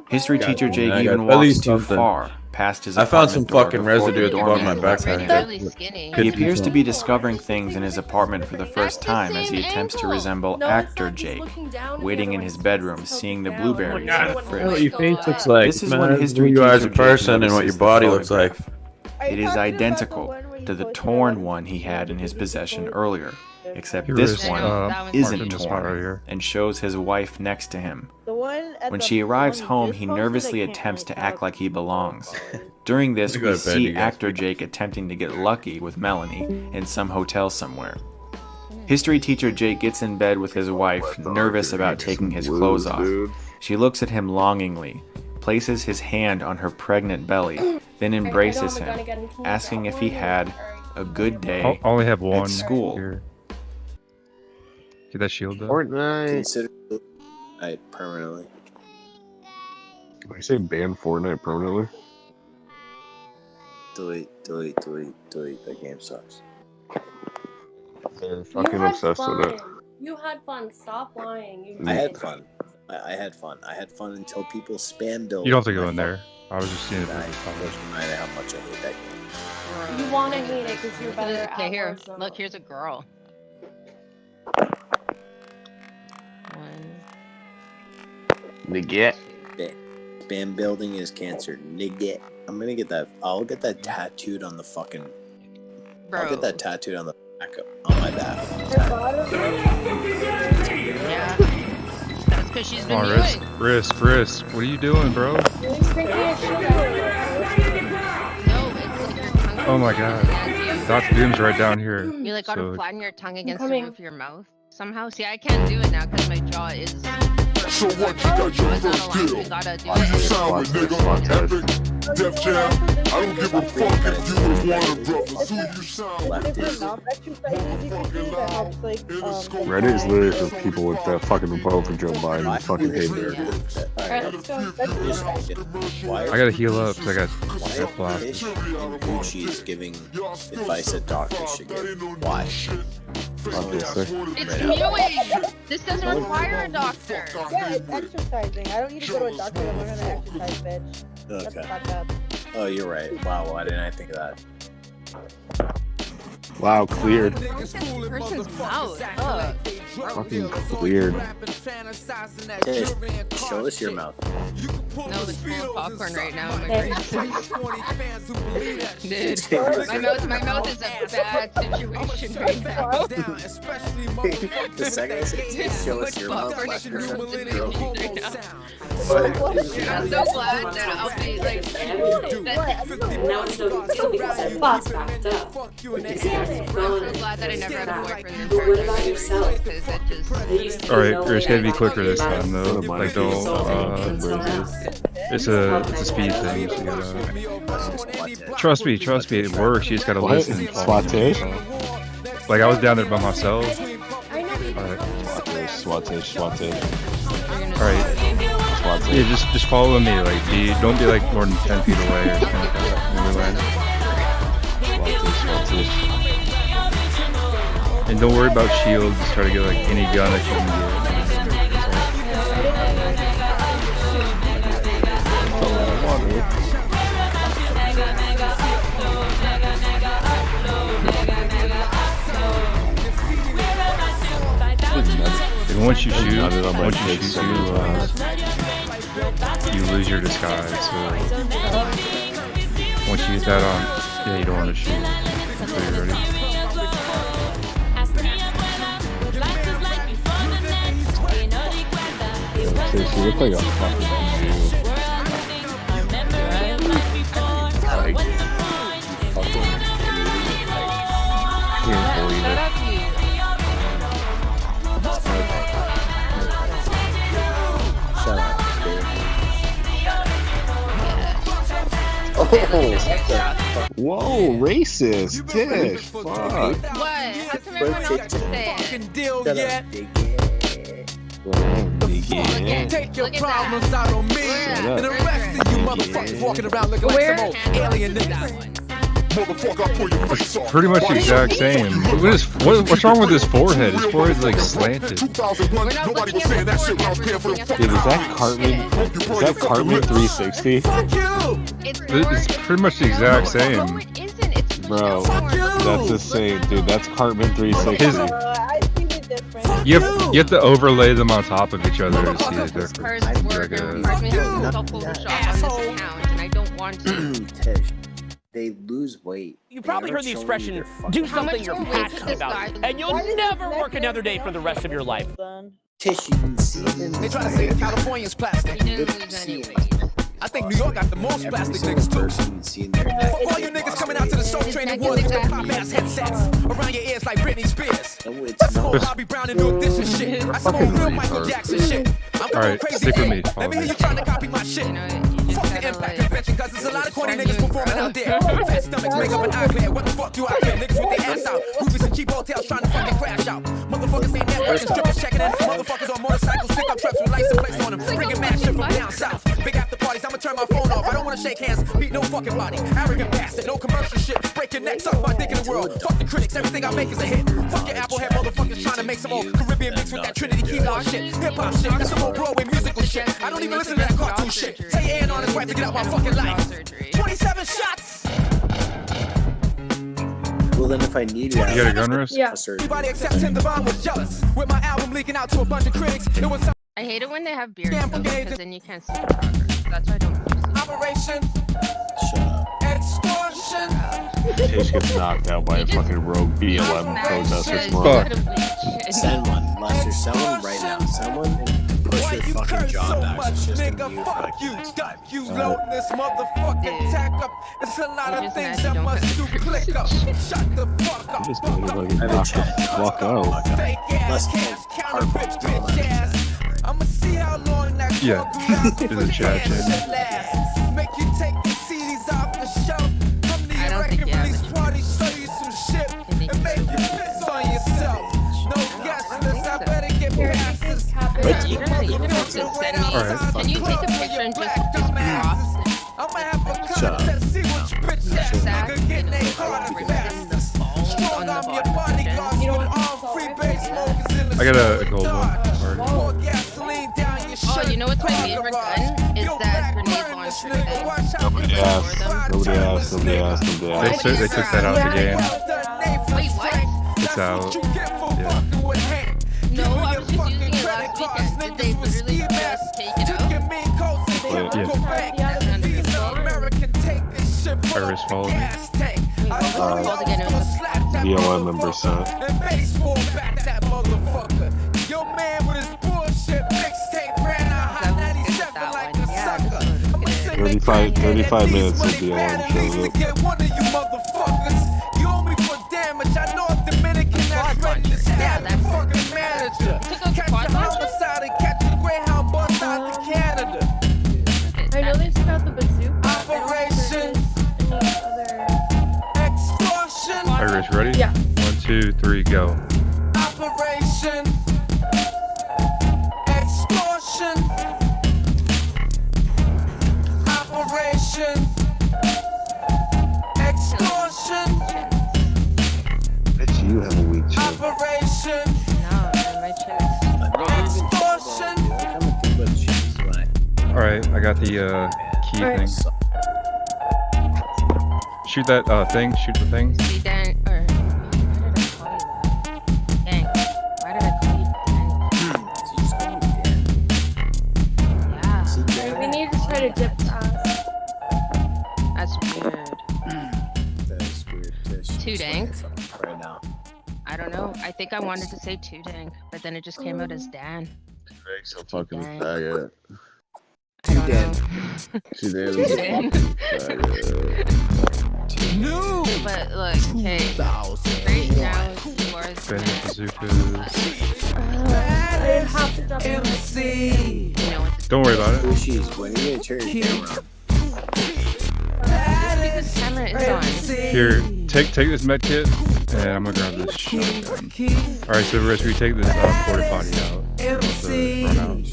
History teacher Jake I got even at walks least too something. far past his I found some apartment door fucking before the residue at the bottom of my doorman lets him backpack. in. He appears to be discovering things in his apartment for the first time as he attempts to resemble actor Jake, waiting in his bedroom, seeing the blueberries in the fridge. What your face looks like. This is man. when Who history you are as teacher a person Jake and what your notices body the looks like. photograph. It is identical to the torn one he had in his possession earlier, except Here this is, one marked isn't in this spot right torn here. and shows his wife next to him. The one at When the- she the arrives one home, just he posted, nervously I can't attempts really to act tell. like he belongs. During this, You we go to bed, see you guys. actor Jake attempting to get lucky with Melanie in some hotel somewhere. History teacher Jake gets in bed with his wife, nervous about taking his clothes off. She looks at him longingly, places his hand on her pregnant belly, then embraces him, asking if he had a good day I only have one at school. here. Get that shield up. Fortnite. Consider permanently. I say ban Fortnite permanently. Delete. That game sucks. They're fucking obsessed with it. You had fun. Stop lying. I had fun. I had fun. I had fun until people spam build. You don't have to go in there. I was just seeing it. Doesn't matter how much I hate that game. You want to hate it because you're better at Okay, here. Warzone. Look, here's a girl. Nigga. Spam building is cancer. Nigga. I'm gonna get that. I'll get that tattooed on the fucking. I'll get that tattooed on the back on my back. Yeah. That's because she's been Oh, doing. Risk. What are you doing, bro? Oh my god. Dr. Doom's right down here. You like gotta So- flatten your tongue against the roof of your mouth somehow. See, I can't do it now because my jaw is. So what? You got your first deal. You gotta do How you it. sound with nigga? Epic, Def Jam. I don't give a fuck if you was Warner Brothers. Who you sound Reddit is literally for people with that fucking vote for Joe Biden. Fucking hate it. Alright, let's go. I gotta heal up because I got Why blasted. and Gucci is giving advice that doctors should give? Why? Obviously. It's mewing. This doesn't require a doctor. Yeah, it's exercising. I don't need to go to a doctor to learn how to exercise, bitch. Shut the Okay. fuck up. Oh, you're right. Wow, why didn't I think of that? Wow, cleared. Person's mouth. Ugh. Fucking cleared. Hey, show us your mouth. No, it's full of popcorn right now in my brain. Dude, my mouth is a bad situation right now. The second I said, show us your mouth. Popcorn left is your ruined mouth. in my brain right now. I'm so glad that I'll be like that. Now it's no big deal because our boss backed up. I'm so glad that I never had a boyfriend in But what about person yourself? because it just. Alright, you're just gonna be quicker this time though. Like don't it's a speed thing. So you gotta, trust me, it works. You just gotta What? listen. Swate? Like I was down there by myself. Swate. Alright. Yeah, just follow me. Like don't be like more than 10 feet away or something like that. When we land. And don't worry about shields. Just try to get like any gun that you can get. once you shoot, Got it on my once you face shoot, so many you lose your disguise. So once you use that on, yeah, you don't want to shoot until you're ready. Tish, you look like a fucking Jew. Can't believe it. Shut up, dude. Oh, whoa, racist, Tish. Fuck. What? How come everyone else can say it? Shut up, Take your problems out on me. And the rest of you motherfuckers walking around looking like some old alien niggas. It's pretty much the exact same. What's wrong with his forehead? His forehead's like slanted. Dude, is that Cartman? Is that Cartman 360? It's pretty much the exact same. Bro, that's the same, dude. That's Cartman 360. You have to overlay them on top of each other to see the difference. Hers is work, and hers has Photoshop on this account, and I don't want to. Tish, they lose weight. You probably heard the expression, do something you're passionate about, and you'll never work another day for the rest of your life. Tish, you can see They try to say that California's plastic. I think New York got the most plastic niggas too. Fuck all you niggas coming out to the soul training woods with the pop ass headsets around your ears like Britney Spears. That's some old Bobby Brown and New Edition shit. That's some old real Michael Jackson shit. I'm going crazy. Stick with me. Let me hear you trying to copy my shit. Fuck the Impact Convention, cause there's a lot of corny niggas performing out there. Fat stomachs make up an eye glare. What the fuck do I care? Niggas with their ass out. Groupies and cheap hotels trying to fucking crash out. Motherfuckers ain't networking, strippers checking in. Motherfuckers on motorcycles, pick up trucks with license plates on them. Bringing mad shit from down south. Big after parties, I'ma turn my phone off. I don't wanna shake hands, beat no fucking body. Arrogant bastard, no commercial shit. Break your neck, suck my dick in the world. Fuck the critics, everything I make is a hit. Fuck your Applehead motherfuckers trying to make some old Caribbean mix with that Trinity keyboard shit. Hip hop shit, that's some old Broadway musical shit. I don't even listen to that cartoon shit. Tell your aunt on his wife to get out my fucking life. 27 shots! Well, then if I need it, You got a gun wrist? Yeah. Everybody except Tim Devine was jealous. With my album leaking out to a bunch of critics, it was some I hate it when they have beards, though, because then you can't see the progress. That's why I don't use it. operation. shut up. Extortion. Tish gets knocked out by a fucking rogue BLM protester tomorrow. Send one, Lester. Send one right now. Send one and push your fucking jaw back. It's just a mute like You loading this motherfucking tack up. It's a lot of things that must do click up. Shut the fuck up. Just gonna fucking knock the fuck out. I'ma see how long that Yeah, there's a chat chain. make you take the CDs off the shelf. Come to your record release party, show you some shit, and make you piss on yourself. No guessless, I better get past this. Can you take a picture and just cross? I'ma have a contest, see which bitch ass nigga get their car the fastest. Strong on your bodyguards with armed free base smokers in the I got a gold one already. Oh, you know what's my favorite gun? Is that grenade launcher thing. Nobody asked. Nobody asked. Nobody asked. Nobody asked. They took that out of the game. Wait, what? It's out. Yeah. No, I was just using it last weekend. Did they literally just take it out? Iris followed me. BLM member sent. Yo, man, with his bullshit mixtape ran out hot 97 like a sucker. 35 minutes of BLM shows up. Get one of you motherfuckers. You owe me for damage. I know a Dominican that's ready to stab the fucking manager. Catch a homicide and catch a Greyhound bus out to Canada. I know they took out the bazooka. Operation Extortion. Iris, ready? Yeah. 1, 2, 3, go. Operation Extortion. Operation Extortion. Bet you have a weak chin. Operation Extortion. Alright, I got the key thing. Shoot that thing, shoot the thing. See, Dan, or why did I call you that? Dang, why did I call you I don't know. I think I wanted to say Tudang, but then it just came out as Dan. Greg's a fucking faggot. Tudang. Tudang. No! But look, okay. Right now, you are Don't worry about it. When are you gonna turn your camera on? This camera is on. Here, take this med kit, and I'm gonna grab this shotgun. All right, so Rich, we take this porta potty out. Run out.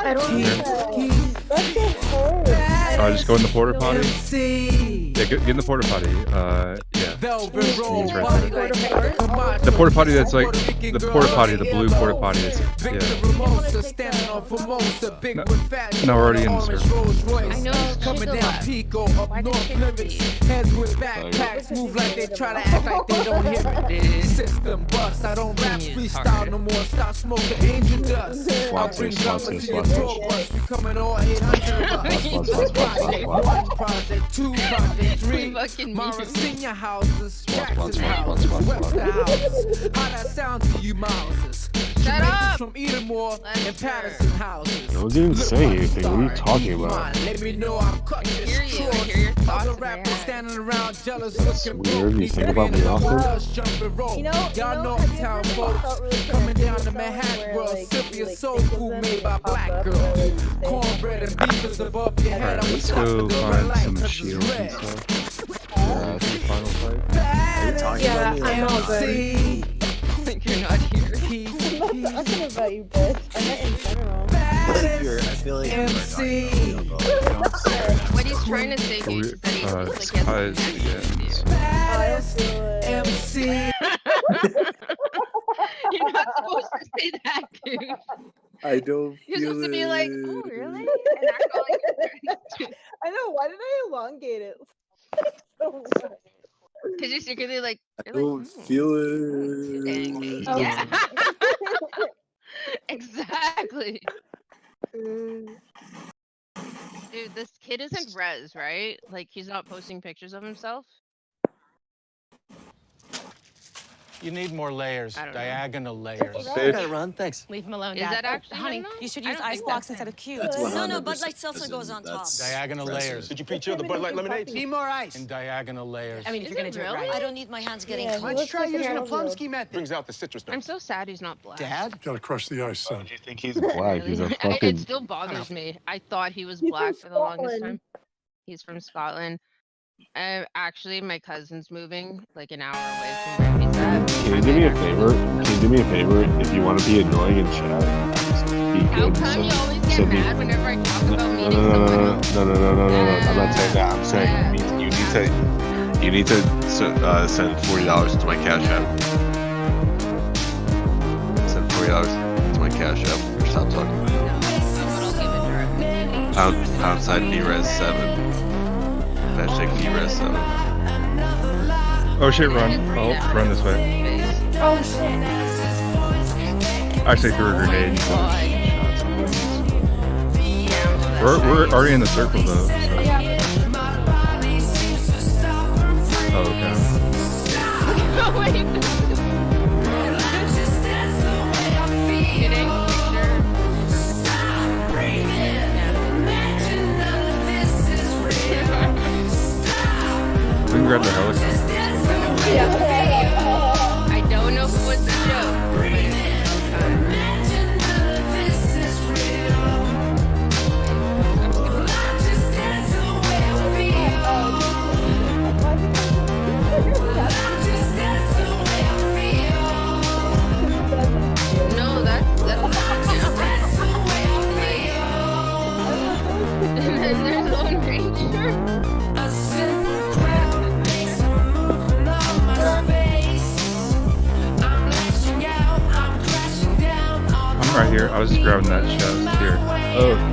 I don't need that. That's just hard. Just go in the porta potty. Yeah, get in the porta potty. Yeah. It's right there. The porta potty that's like the porta potty, the blue porta potty. Yeah. No, we're already in the circle. I know it's coming down Pico up north limits. Heads with backpacks move like they try to act like they don't hear it. System bust. I don't rap freestyle no more. Stop smoking angel dust. I'll bring drama to your tour bus. We coming all 800 Project 1, Project 2, Project 3. Mara Senior houses, Jackson houses, Webster houses. How that sound to you, Mouses? Shut up! From Edenmore and Patterson houses. I wasn't even saying anything. What are you talking about? Let me know I'm cutting this short. Other rappers standing around jealous looking Weird. You think about me often? Y'all know town folks coming down to Manhattan world. Sylvia Soul Food made by black girls. Cornbread and beef is above your head. Alright, let's go find some shields and stuff. Yeah, that's the final fight. Yeah, I'm all good. You're not here. I'm not talking about you, bitch. I meant in general. I feel like you're What he's trying to say, dude, is that he looks like he has I don't feel it. MC. You're not supposed to say that, dude. I don't You're feel supposed to be like, oh, really? And act like I know. Why did I elongate it? So much? Because you're secretly like, I don't feel it. yeah. Exactly. Dude, this kid isn't Rez, right? Like, he's not posting pictures of himself? You need more layers, diagonal layers. I gotta run, thanks. Leave him alone, Is Dad. that actually honey? him, though? You should I use don't ice think blocks that's instead of cubes. That's No, 100% Bud Light seltzer goes on top. Diagonal layers. Did you pre-chill the Bud Light lemonade? Need more ice. And diagonal layers. I mean, if you're gonna do it really? right. I don't need my hands getting Yeah, cold. he Why don't you looks try like an using a arrow. Plumsky method? Brings out the citrus I'm so sad he's not black. Dad? Gotta crush the ice, son. Do you think he's black? He's a It fucking. still bothers me. I thought he was He's black from for the longest Scotland. time. He's from Scotland. Actually, my cousin's moving like an hour away from where he's at. Can you do me a favor? Can you do me a favor? If you want to be annoying in chat, just be How good. come you always get send me- mad whenever I talk about meeting No. someone else? I'm not saying that. I'm saying you need to send $40 to my Cash App. Send $40 to my Cash App. Or stop talking. Outside DRES7. Hashtag DRES7. Oh shit, run. Oh, run this way. Oh shit. I actually threw a grenade. We're already in the circle though. So. Oh, okay. We can grab the helicopter. I don't know if it was a joke, but it No, that's there's Lone Ranger. I'm right here. I was just grabbing that chest here. Oh.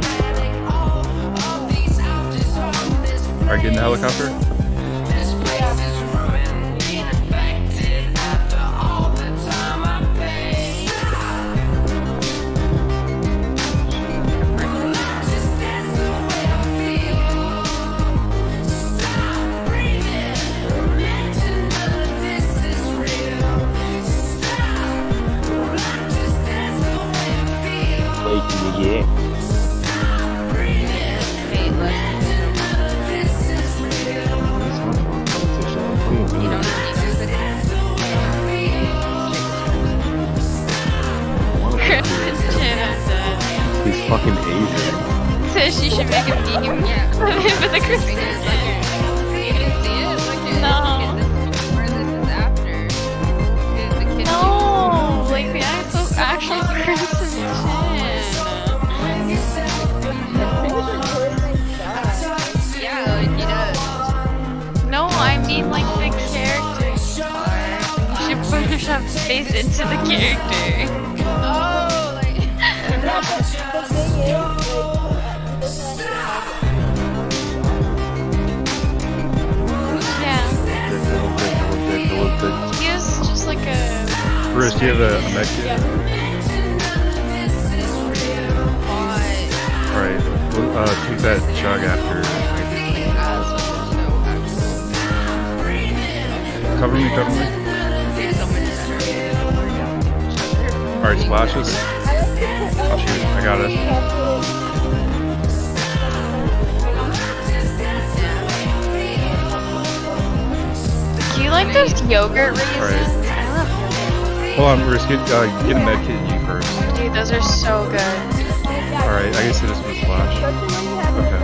Alright, get in the helicopter. fucking Asian. Tish, you should make a meme. Yeah. For the Christmas. You didn't see it? No. This is after. No, like the actual Christmas chin. Yeah, like he does. No, I mean like the character. You should Photoshop his face into the character. Oh, like. Yeah. He has just like a. Bruce, do you have a med kit? Alright, well, take that chug after. Cover me. Alright, splashes. Oh shoot, I got it. Do you like those yogurt raisins? Alright. Hold on, Bruce, get a med kit you first. Dude, those are so good. Alright, I guess it is with splash. Okay.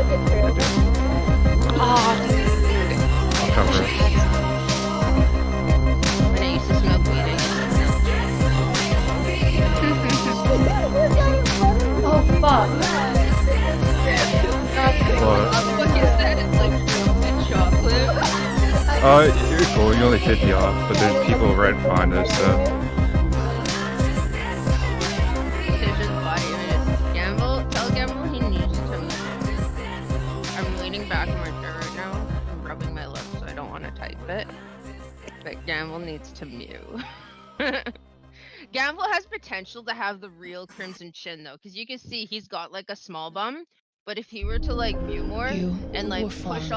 Oh, dude. I'll cover it. When I used to smoke weed, Oh fuck. What? What is that? It's like chocolate. You're cool, you only 50 off, but there's people right behind us, so. Tell Gamble he needs to move. I'm leaning back in my chair right now. I'm rubbing my lips, so I don't want to type it. But Gamble needs to mew. Gamble has potential to have the real Crimson Chin though, because you can see he's got like a small bum. But if he were to like mew more and like push all